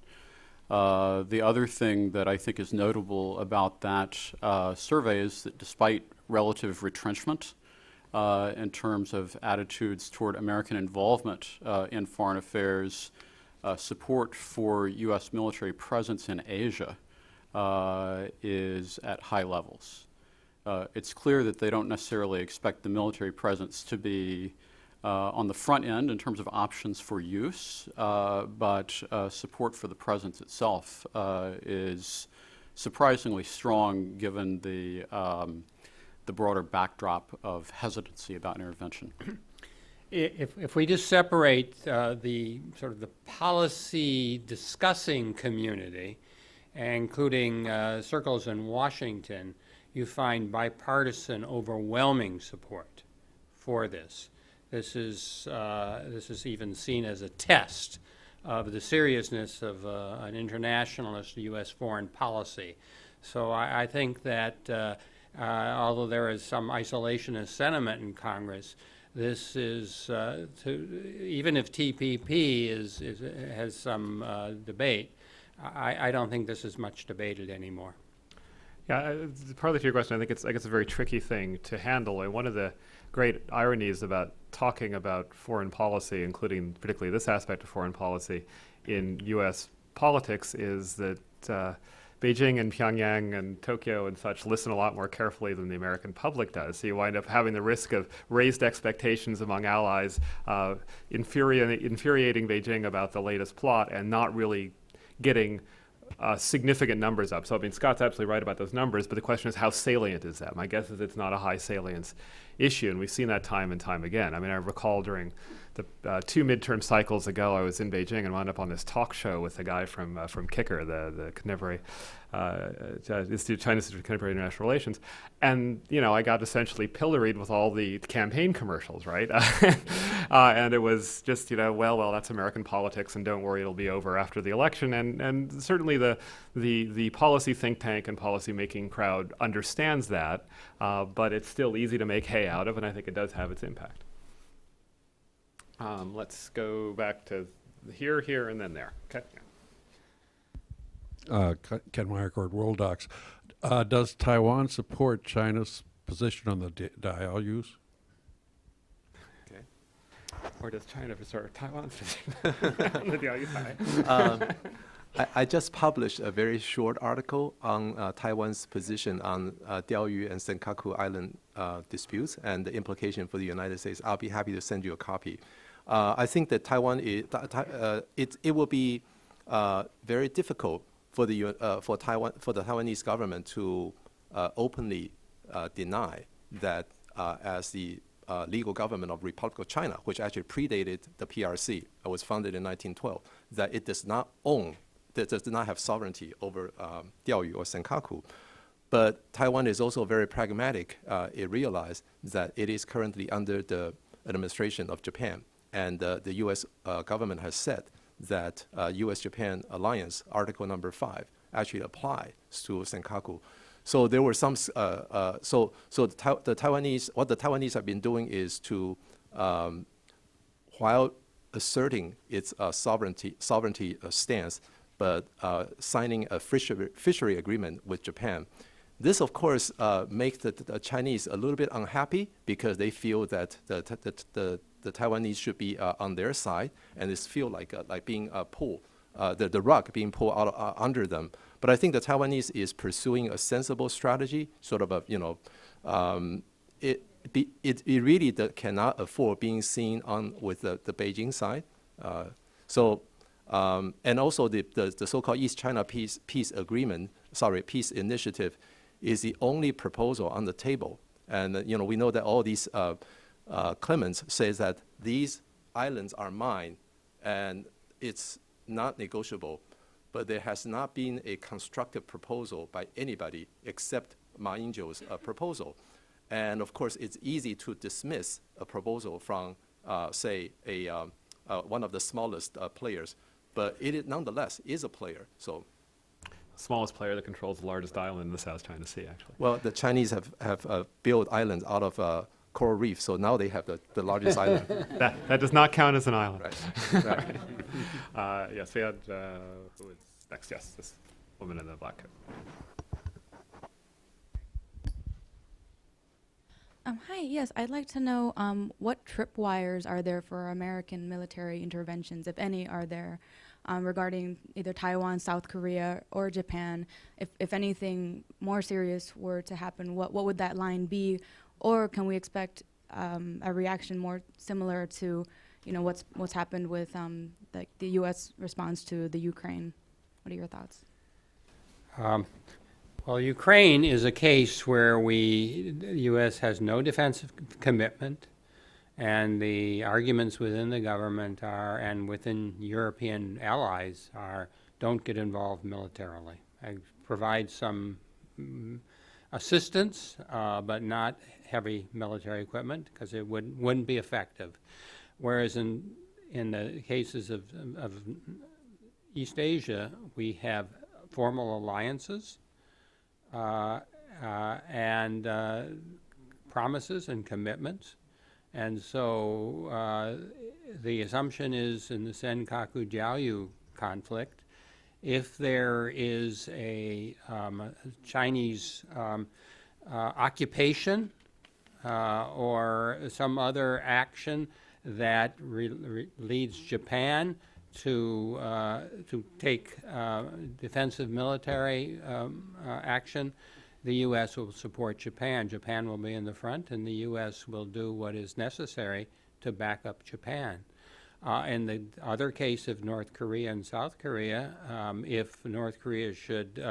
The other thing that I think is notable about that survey is that despite relative retrenchment in terms of attitudes toward American involvement in foreign affairs, support for U.S. military presence in Asia is at high levels. It's clear that they don't necessarily expect the military presence to be on the front end in terms of options for use, but support for the presence itself is surprisingly strong given the broader backdrop of hesitancy about intervention. If we just separate the sort of the policy discussing community, including circles in Washington, you find bipartisan overwhelming support for this. This is even seen as a test of the seriousness of an internationalist U.S. foreign policy. So I think that although there is some isolationist sentiment in Congress, this is, even if TPP has some debate, I don't think this is much debated anymore. Yeah, partly to your question, I think it's a very tricky thing to handle, and one of the great ironies about talking about foreign policy, including particularly this aspect of foreign policy in U.S. politics, is that Beijing and Pyongyang and Tokyo and such listen a lot more carefully than the American public does. So you wind up having the risk of raised expectations among allies, infuriating Beijing about the latest plot and not really getting significant numbers up. So I mean, Scott's absolutely right about those numbers, but the question is how salient is that? My guess is it's not a high salience issue, and we've seen that time and time again. I mean, I recall during the 2 midterm cycles ago, I was in Beijing and wound up on this talk show with a guy from Kicker, the contemporary China Institute of Contemporary International Relations, and I got essentially pilloried with all the campaign commercials, right? And it was just well, that's American politics, and don't worry, it'll be over after the election. And certainly the policy think tank and policy making crowd understands that, but it's still easy to make hay out of, and I think it does have its impact. Let's go back to here, and then there. Okay. Ken Meyercord, World Docs. Does Taiwan support China's position on the IOUs? Okay. Or does China support Taiwan's position on the IOUs? I just published a very short article on Taiwan's position on Diaoyu and Senkaku Island disputes and the implication for the United States. I'll be happy to send you a copy. I think that Taiwan it will be very difficult for the Taiwanese government to openly deny that as the legal government of Republic of China, which actually predated the PRC, was founded in 1912, that it does not own, that does not have sovereignty over Diaoyu or Senkaku. But Taiwan is also very pragmatic. It realized that it is currently under the administration of Japan, and the U.S. Government has said that U.S.-Japan alliance, Article number 5, actually applies to Senkaku. So there were some. So the Taiwanese, what the Taiwanese have been doing is to, while asserting its sovereignty stance, but signing a fishery agreement with Japan. This, of course, makes the Chinese a little bit unhappy because they feel that the Taiwanese should be on their side, and it's feel like being pulled, the rug being pulled out under them. But I think the Taiwanese is pursuing a sensible strategy, sort of it really cannot afford being seen on with the Beijing side. And also the so-called East China Peace Initiative is the only proposal on the table. And we know that all these claimants says that these islands are mine, and it's not negotiable. But there has not been a constructive proposal by anybody except Ma Ying-jeou's proposal. And of course, it's easy to dismiss a proposal from, say, one of the smallest players, but it nonetheless is a player. So, smallest player that controls the largest island in the South China Sea, actually. Well, the Chinese have built islands out of coral reef, so now they have the largest island. That does not count as an island. Right. Right. Yes, we had, who is next? Yes, this woman in the black coat. Hi, yes, I'd like to know what tripwires are there for American military interventions, if any, are there, regarding either Taiwan, South Korea, or Japan? If anything more serious were to happen, what would that line be? Or can we expect a reaction more similar to, what's happened with the U.S. response to the Ukraine? What are your thoughts? Well, Ukraine is a case where the U.S. has no defensive commitment, and the arguments within the government and within European allies don't get involved militarily. Provide some assistance, but not heavy military equipment, because it wouldn't be effective. Whereas in the cases of East Asia, we have formal alliances and promises and commitments. And so the assumption is in the Senkaku-Jiaoyu conflict, if there is a Chinese occupation or some other action that leads Japan to take defensive military action, the U.S. will support Japan. Japan will be in the front, and the U.S. will do what is necessary to back up Japan. In the other case of North Korea and South Korea, if North Korea should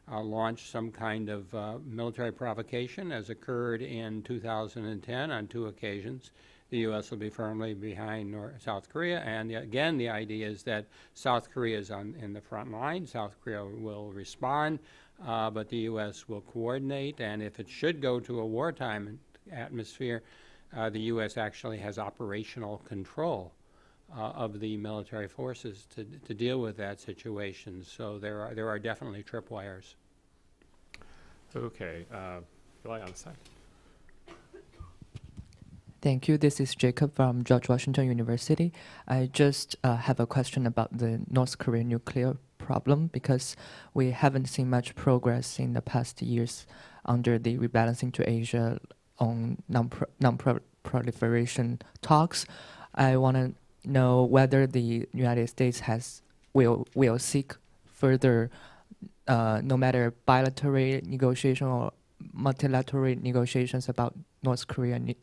launch some kind of military provocation, as occurred in 2010 on 2 occasions, the U.S. will be firmly behind South Korea. And again, the idea is that South Korea is in the front line. South Korea will respond, but the U.S. will coordinate. And if it should go to a wartime atmosphere, the U.S. actually has operational control of the military forces to deal with that situation. So there are definitely tripwires. Okay, Billy on the side. Thank you. This is Jacob from George Washington University. I just have a question about the North Korean nuclear problem, because we haven't seen much progress in the past years under the rebalancing to Asia on non-proliferation talks. I want to know whether the United States will seek further, no matter bilateral negotiation or multilateral negotiations about North Korean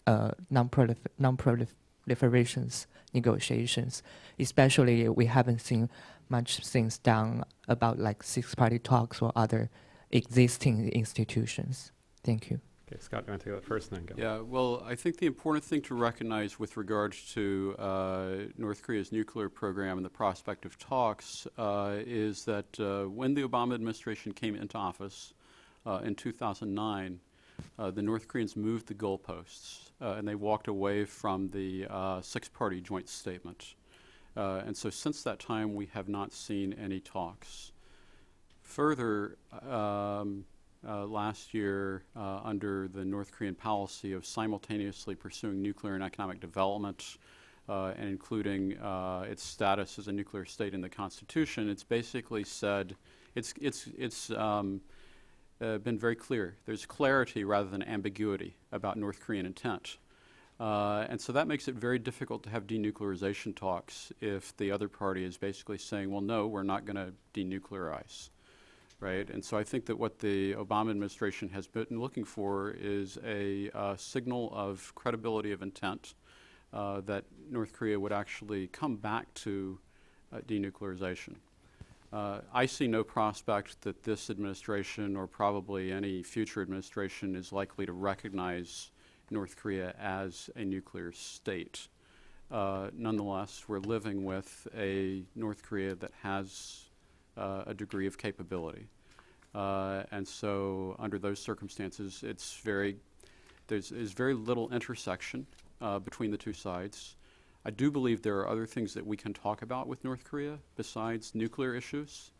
non-proliferations negotiations. Especially, we haven't seen much things done about like six-party talks or other existing institutions. Thank you. Okay, Scott, you want to take that first and then go? Yeah, well, I think the important thing to recognize with regards to North Korea's nuclear program and the prospect of talks is that when the Obama administration came into office in 2009, the North Koreans moved the goalposts and they walked away from the six-party joint statement. And so since that time, we have not seen any talks. Further, last year, under the North Korean policy of simultaneously pursuing nuclear and economic development, and including its status as a nuclear state in the Constitution, it's basically said, it's been very clear. There's clarity rather than ambiguity about North Korean intent. And so that makes it very difficult to have denuclearization talks if the other party is basically saying, well, no, we're not going to denuclearize. Right? And so I think that what the Obama administration has been looking for is a signal of credibility of intent that North Korea would actually come back to denuclearization. I see no prospect that this administration or probably any future administration is likely to recognize North Korea as a nuclear state. Nonetheless, we're living with a North Korea that has a degree of capability. And so under those circumstances, there's very little intersection between the two sides. I do believe there are other things that we can talk about with North Korea besides nuclear issues.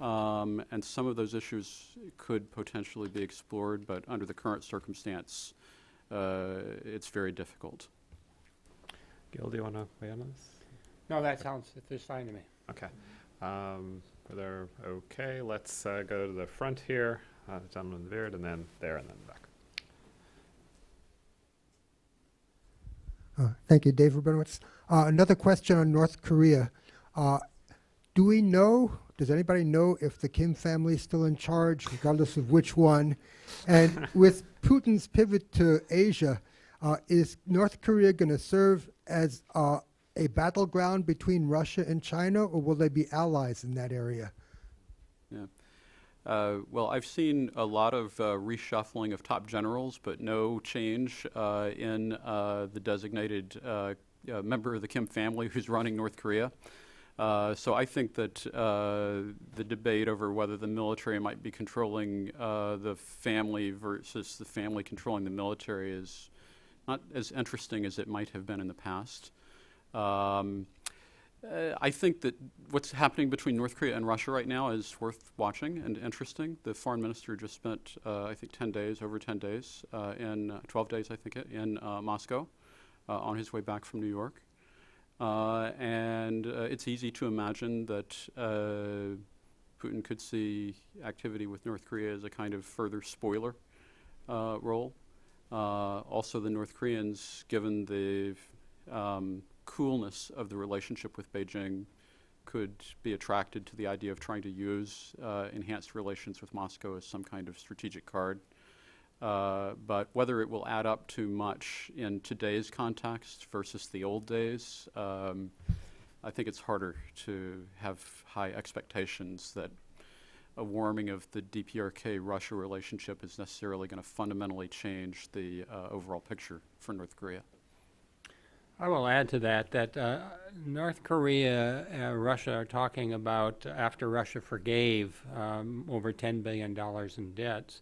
And some of those issues could potentially be explored, but under the current circumstance, it's very difficult. Gil, do you want to weigh in on this? No, that sounds fine to me. Okay. Okay, let's go to the front here, gentleman in the beard, and then there, and then back. Thank you, Dave Rubinowitz. Another question on North Korea. Do we know, does anybody know if the Kim family is still in charge, regardless of which one? And with Putin's pivot to Asia, is North Korea going to serve as a battleground between Russia and China, or will they be allies in that area? Yeah. Well, I've seen a lot of reshuffling of top generals, but no change in the designated member of the Kim family who's running North Korea. So I think that the debate over whether the military might be controlling the family versus the family controlling the military is not as interesting as it might have been in the past. I think that what's happening between North Korea and Russia right now is worth watching and interesting. The foreign minister just spent, I think, 10 days, over 10 days, 12 days, I think, in Moscow on his way back from New York. And it's easy to imagine that Putin could see activity with North Korea as a kind of further spoiler role. Also, the North Koreans, given the coolness of the relationship with Beijing, could be attracted to the idea of trying to use enhanced relations with Moscow as some kind of strategic card. But whether it will add up to much in today's context versus the old days, I think it's harder to have high expectations that a warming of the DPRK-Russia relationship is necessarily going to fundamentally change the overall picture for North Korea. I will add to that North Korea and Russia are talking about, after Russia forgave over $10 billion in debts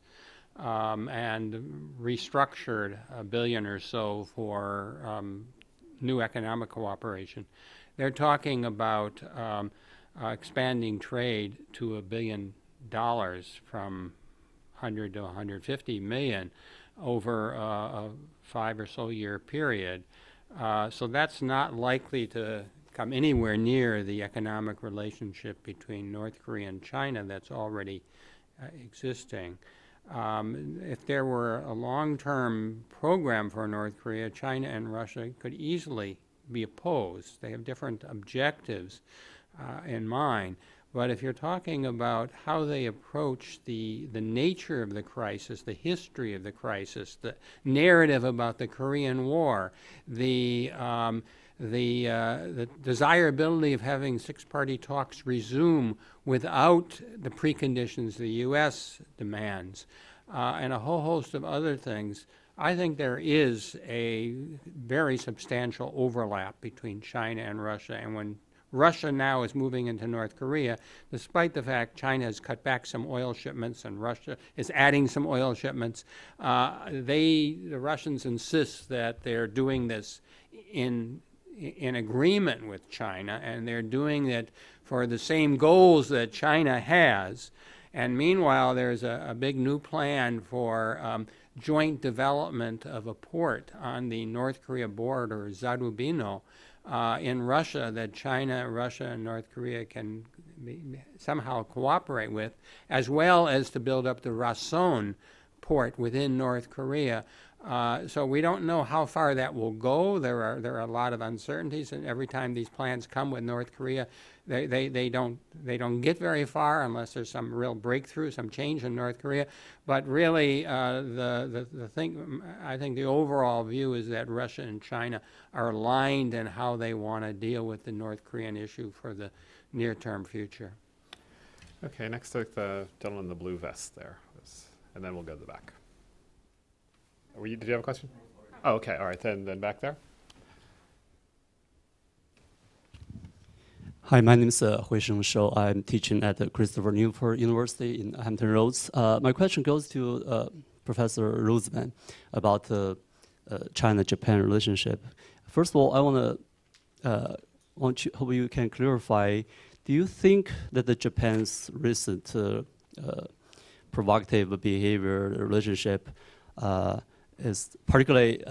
and restructured $1 billion or so for new economic cooperation, they're talking about expanding trade to $1 billion from 100 to 150 million over a 5 or so year period. So that's not likely to come anywhere near the economic relationship between North Korea and China that's already existing. If there were a long-term program for North Korea, China and Russia could easily be opposed. They have different objectives in mind. But if you're talking about how they approach the nature of the crisis, the history of the crisis, the narrative about the Korean War, the desirability of having six-party talks resume without the preconditions the U.S. demands, and a whole host of other things, I think there is a very substantial overlap between China and Russia. And when Russia now is moving into North Korea, despite the fact China has cut back some oil shipments and Russia is adding some oil shipments. The Russians insist that they're doing this in agreement with China, and they're doing it for the same goals that China has. And meanwhile, there's a big new plan for joint development of a port on the North Korea border, Zarubino, in Russia, that China, Russia, and North Korea can somehow cooperate with, as well as to build up the Rason port within North Korea. So we don't know how far that will go. There are a lot of uncertainties, and every time these plans come with North Korea, they don't get very far unless there's some real breakthrough, some change in North Korea. But really, the thing, I think the overall view is that Russia and China are aligned in how they want to deal with the North Korean issue for the near-term future. Okay, next to the gentleman in the blue vest there, and then we'll go to the back. Did you have a question? Oh, okay, all right, then back there. Hi, my name is Huisheng Shou. I'm teaching at the Christopher Newport University in Hampton Roads. My question goes to Professor Roseman about the China-Japan relationship. First of all, I hope you can clarify, do you think that the Japan's recent provocative behavior relationship is particularly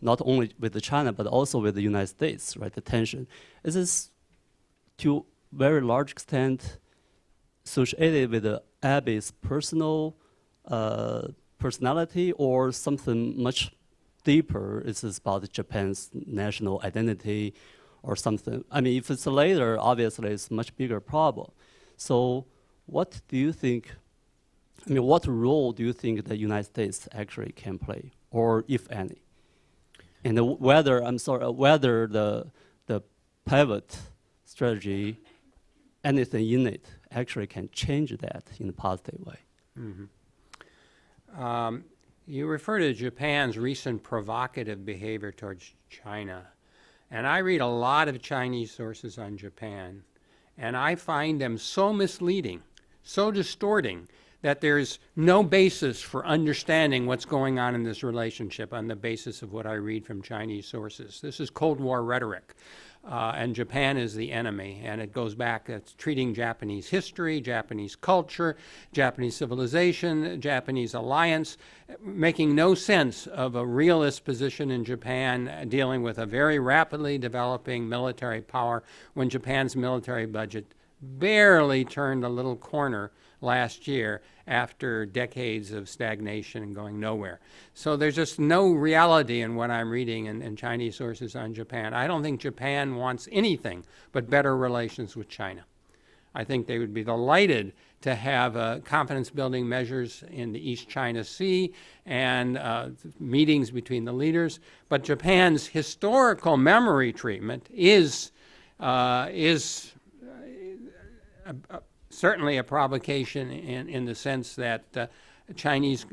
not only with China but also with the United States, right? The tension is this to very large extent associated with Abe's personal personality, or something much deeper? Is this about Japan's national identity or something? I mean, if it's later, obviously it's a much bigger problem. So what do you think, I mean, what role do you think the United States actually can play, or if any? And whether, whether the pivot strategy, anything in it, actually can change that in a positive way. Mm-hmm. You refer to Japan's recent provocative behavior towards China. And I read a lot of Chinese sources on Japan, and I find them so misleading, so distorting, that there's no basis for understanding what's going on in this relationship on the basis of what I read from Chinese sources. This is Cold War rhetoric, and Japan is the enemy, and it goes back, it's treating Japanese history, Japanese culture, Japanese civilization, Japanese alliance, making no sense of a realist position in Japan dealing with a very rapidly developing military power when Japan's military budget barely turned a little corner last year after decades of stagnation and going nowhere. So there's just no reality in what I'm reading in Chinese sources on Japan. I don't think Japan wants anything but better relations with China. I think they would be delighted to have confidence-building measures in the East China Sea and meetings between the leaders. But Japan's historical memory treatment is certainly a provocation in the sense that Chinese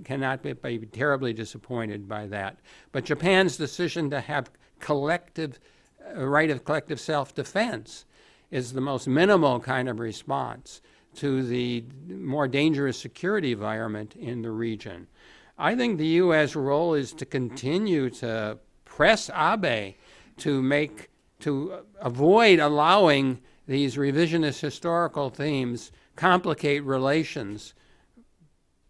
cannot be terribly disappointed by that. But Japan's decision to have right of collective self-defense is the most minimal kind of response to the more dangerous security environment in the region. I think the U.S. role is to continue to press Abe to avoid allowing these revisionist historical themes complicate relations,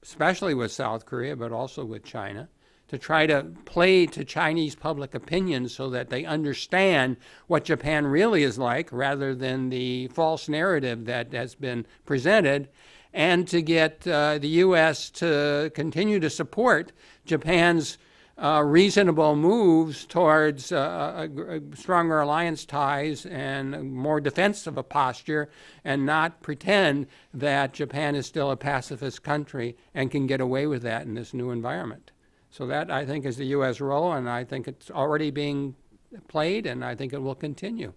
especially with South Korea, but also with China, to try to play to Chinese public opinion so that they understand what Japan really is like rather than the false narrative that has been presented, and to get the U.S. to continue to support Japan's reasonable moves towards stronger alliance ties and more defensive a posture, and not pretend that Japan is still a pacifist country and can get away with that in this new environment. So that, I think, is the U.S. role, and I think it's already being played, and I think it will continue.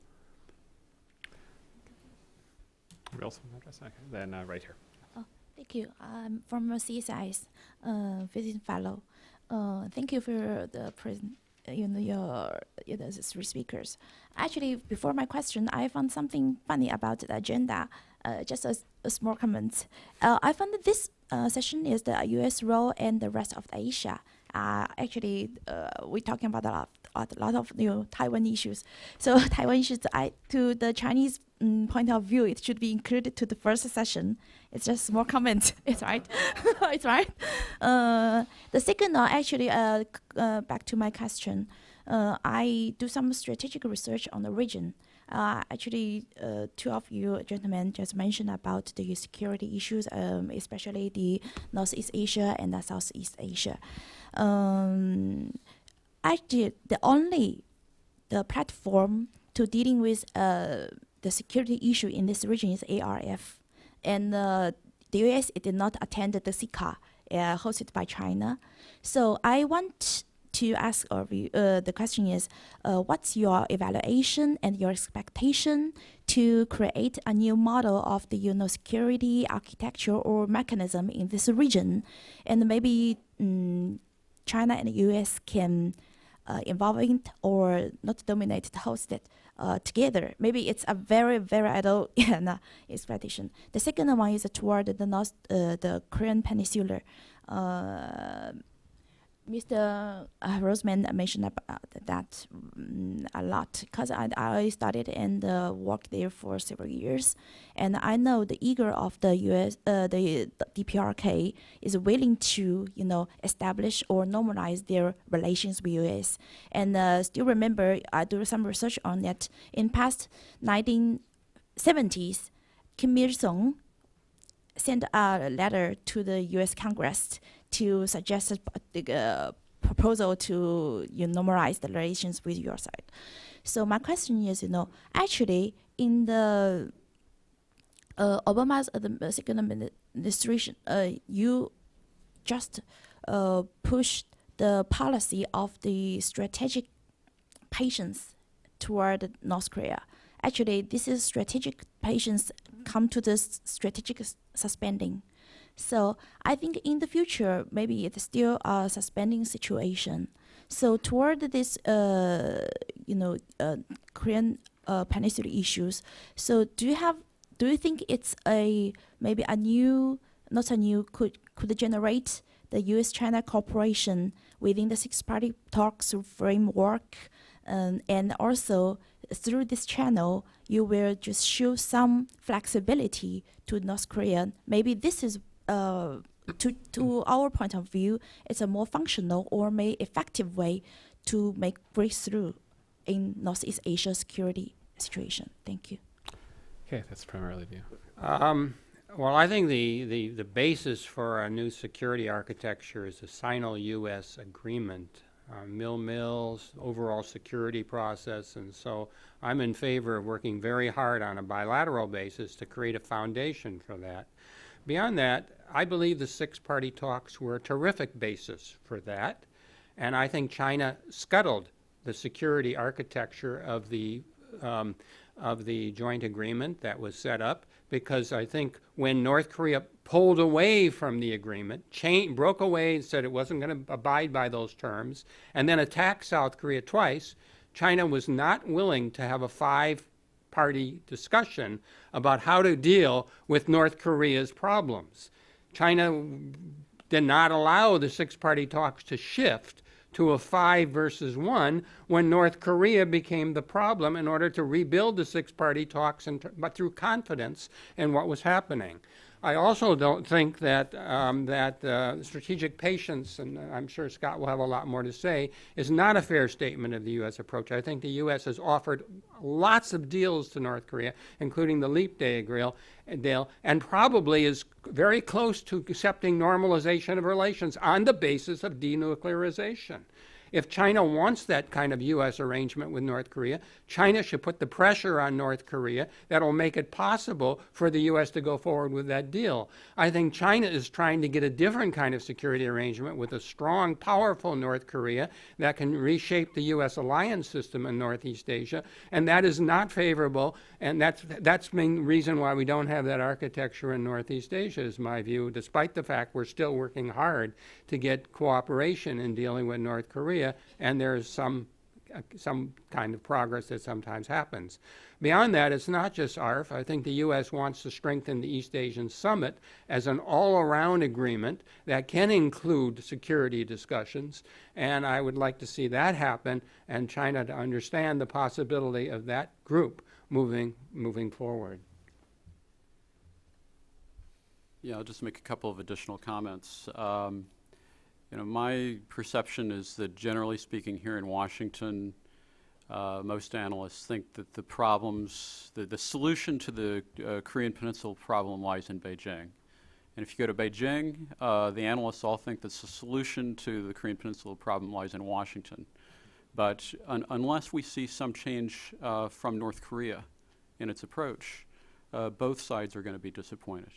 Wilson, okay. Then right here. Oh, thank you. I'm from CSIS, visiting fellow. Thank you for the the three speakers. Actually, before my question, I found something funny about the agenda. Just a small comment. I found that this session is the U.S. role and the rest of Asia. Actually, we're talking about a lot of Taiwan issues. So Taiwan issues, to the Chinese point of view, it should be included to the first session. It's just more comment. It's right. It's right. The second, actually, back to my question. I do some strategic research on the region. Actually, two of you gentlemen just mentioned about the security issues, especially the Northeast Asia and the Southeast Asia. Actually, the platform to dealing with the security issue in this region is ARF. And the US did not attend the CICA hosted by China. So I want to ask the question is, what's your evaluation and your expectation to create a new model of the security architecture or mechanism in this region? And maybe China and the US can involve it or not dominate it, host it together. Maybe it's a very, very idle expectation. The second one is toward the Korean Peninsula. Mr. Roseman mentioned about that a lot, because I studied and worked there for several years, and I know the eager of the U.S. The DPRK is willing to establish or normalize their relations with U.S. And still remember, I do some research on that. In past 1970s, Kim Il-sung sent a letter to the U.S. Congress to suggest proposal to normalize the relations with your side. So my question is, actually in the Obama's second administration, you just pushed the policy of the strategic patience toward North Korea. Actually, this is strategic patience come to this strategic suspending. So I think in the future, maybe it's still a suspending situation. So toward this, Korean peninsula issues. So do you think it's maybe a new, not a new, could generate the U.S.-China cooperation within the six-party talks framework, and also through this channel, you will just show some flexibility to North Korea. Maybe this is, to our point of view, it's a more functional or more effective way to make breakthrough in Northeast Asia security situation. Thank you. Okay, that's primarily you. Well, I think the basis for a new security architecture is the Sino-U.S. agreement, mills, overall security process, and so I'm in favor of working very hard on a bilateral basis to create a foundation for that. Beyond that, I believe the six-party talks were a terrific basis for that, and I think China scuttled the security architecture of the joint agreement that was set up, because I think when North Korea pulled away from the agreement, broke away and said it wasn't going to abide by those terms, and then attacked South Korea twice, China was not willing to have a five-party discussion about how to deal with North Korea's problems. China did not allow the six-party talks to shift to a 5 versus 1 when North Korea became the problem in order to rebuild the six-party talks, but through confidence in what was happening. I also don't think that strategic patience, and I'm sure Scott will have a lot more to say, is not a fair statement of the U.S. approach. I think the U.S. has offered lots of deals to North Korea, including the Leap Day deal, and probably is very close to accepting normalization of relations on the basis of denuclearization. If China wants that kind of U.S. arrangement with North Korea, China should put the pressure on North Korea that will make it possible for the U.S. to go forward with that deal. I think China is trying to get a different kind of security arrangement with a strong, powerful North Korea that can reshape the U.S. alliance system in Northeast Asia, and that is not favorable, and that's the main reason why we don't have that architecture in Northeast Asia, is my view, despite the fact we're still working hard to get cooperation in dealing with North Korea, and there's some kind of progress that sometimes happens. Beyond that, it's not just ARF. I think the U.S. wants to strengthen the East Asian Summit as an all-around agreement that can include security discussions, and I would like to see that happen, and China to understand the possibility of that group moving forward. Yeah, I'll just make a couple of additional comments. My perception is that, generally speaking, here in Washington, most analysts think that the problems, the solution to the Korean Peninsula problem lies in Beijing. And if you go to Beijing, the analysts all think that the solution to the Korean Peninsula problem lies in Washington. But unless we see some change from North Korea in its approach, both sides are going to be disappointed.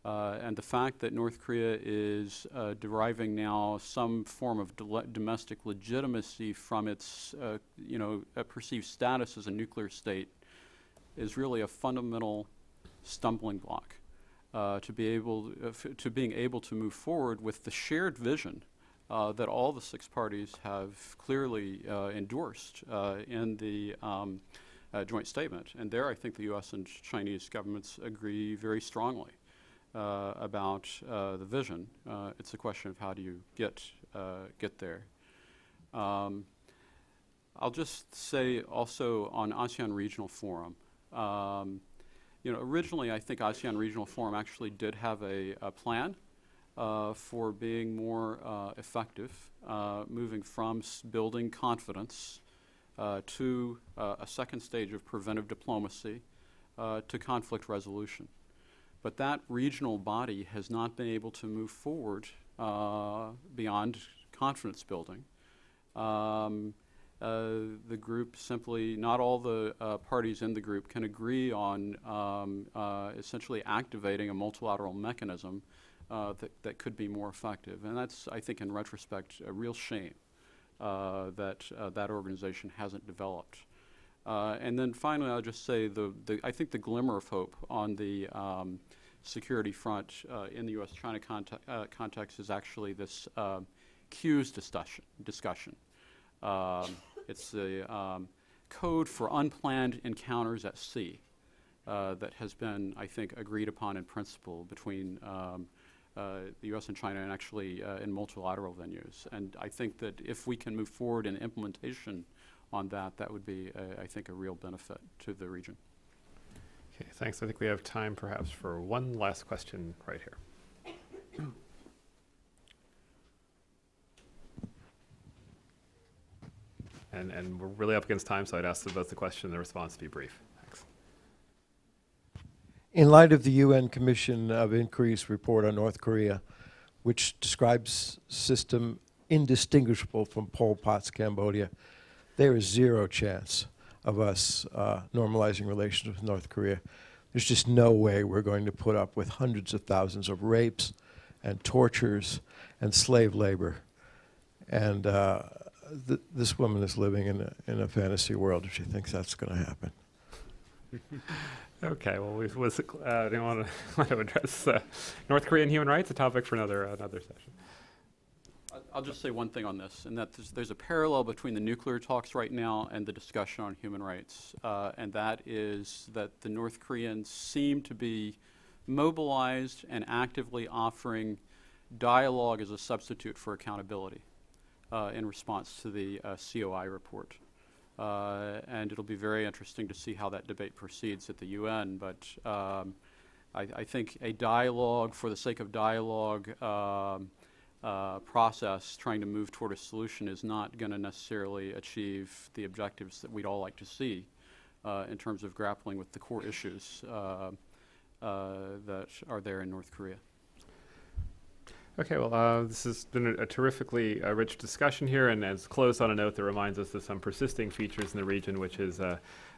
And the fact that North Korea is deriving now some form of domestic legitimacy from its, perceived status as a nuclear state is really a fundamental stumbling block to being able to move forward with the shared vision that all the six parties have clearly endorsed in the joint statement. And there, I think the U.S. and Chinese governments agree very strongly about the vision. It's a question of how do you get there. I'll just say also on ASEAN Regional Forum, originally I think ASEAN Regional Forum actually did have a plan for being more effective, moving from building confidence to a second stage of preventive diplomacy to conflict resolution. But that regional body has not been able to move forward beyond confidence building. The group simply, not all the parties in the group can agree on essentially activating a multilateral mechanism that could be more effective. And that's, I think, in retrospect, a real shame that that organization hasn't developed. And then finally, I'll just say I think the glimmer of hope on the security front in the U.S.-China context is actually this cues discussion. It's the code for unplanned encounters at sea that has been, I think, agreed upon in principle between the U.S. and China, and actually in multilateral venues. And I think that if we can move forward in implementation on that, that would be, I think, a real benefit to the region. Okay, thanks. I think we have time perhaps for one last question right here. And we're really up against time, so I'd ask both the question and the response to be brief. Thanks. In light of the UN Commission of Inquiry's report on North Korea, which describes system indistinguishable from Pol Pot's Cambodia, there is zero chance of us normalizing relations with North Korea. There's just no way we're going to put up with hundreds of thousands of rapes and tortures and slave labor. And this woman is living in a fantasy world if she thinks that's going to happen. Okay, well, we didn't want to address North Korean human rights, a topic for another session. I'll just say one thing on this, and that there's a parallel between the nuclear talks right now and the discussion on human rights, and that is that the North Koreans seem to be mobilized and actively offering dialogue as a substitute for accountability in response to the COI report. And it'll be very interesting to see how that debate proceeds at the UN, but I think a dialogue for the sake of dialogue process trying to move toward a solution is not going to necessarily achieve the objectives that we'd all like to see in terms of grappling with the core issues that are there in North Korea. Okay, well, this has been a terrifically rich discussion here, and as closed on a note that reminds us of some persisting features in the region, which is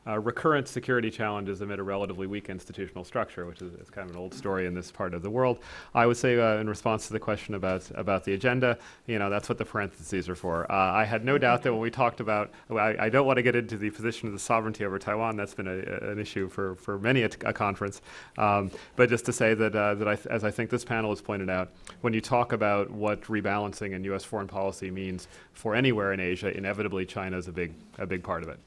recurrent security challenges amid a relatively weak institutional structure, which is kind of an old story in this part of the world. I would say in response to the question about the agenda, that's what the parentheses are for. I had no doubt that when we talked about, I don't want to get into the position of the sovereignty over Taiwan. That's been an issue for many a conference. But just to say that, as I think this panel has pointed out, when you talk about what rebalancing in U.S. foreign policy means for anywhere in Asia, inevitably China is a big part of it.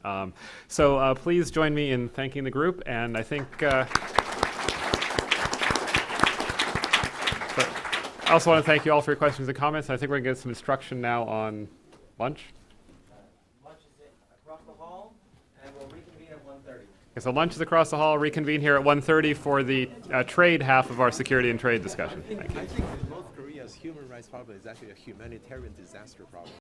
So please join me in thanking the group, and I think I also want to thank you all for your questions and comments. I think we're going to get some instruction now on lunch. Lunch is across the hall, and we'll reconvene at 1:30. Okay, so lunch is across the hall. Reconvene here at 1:30 for the trade half of our security and trade discussion. Thank you. I think North Korea's human rights problem is actually a humanitarian disaster problem.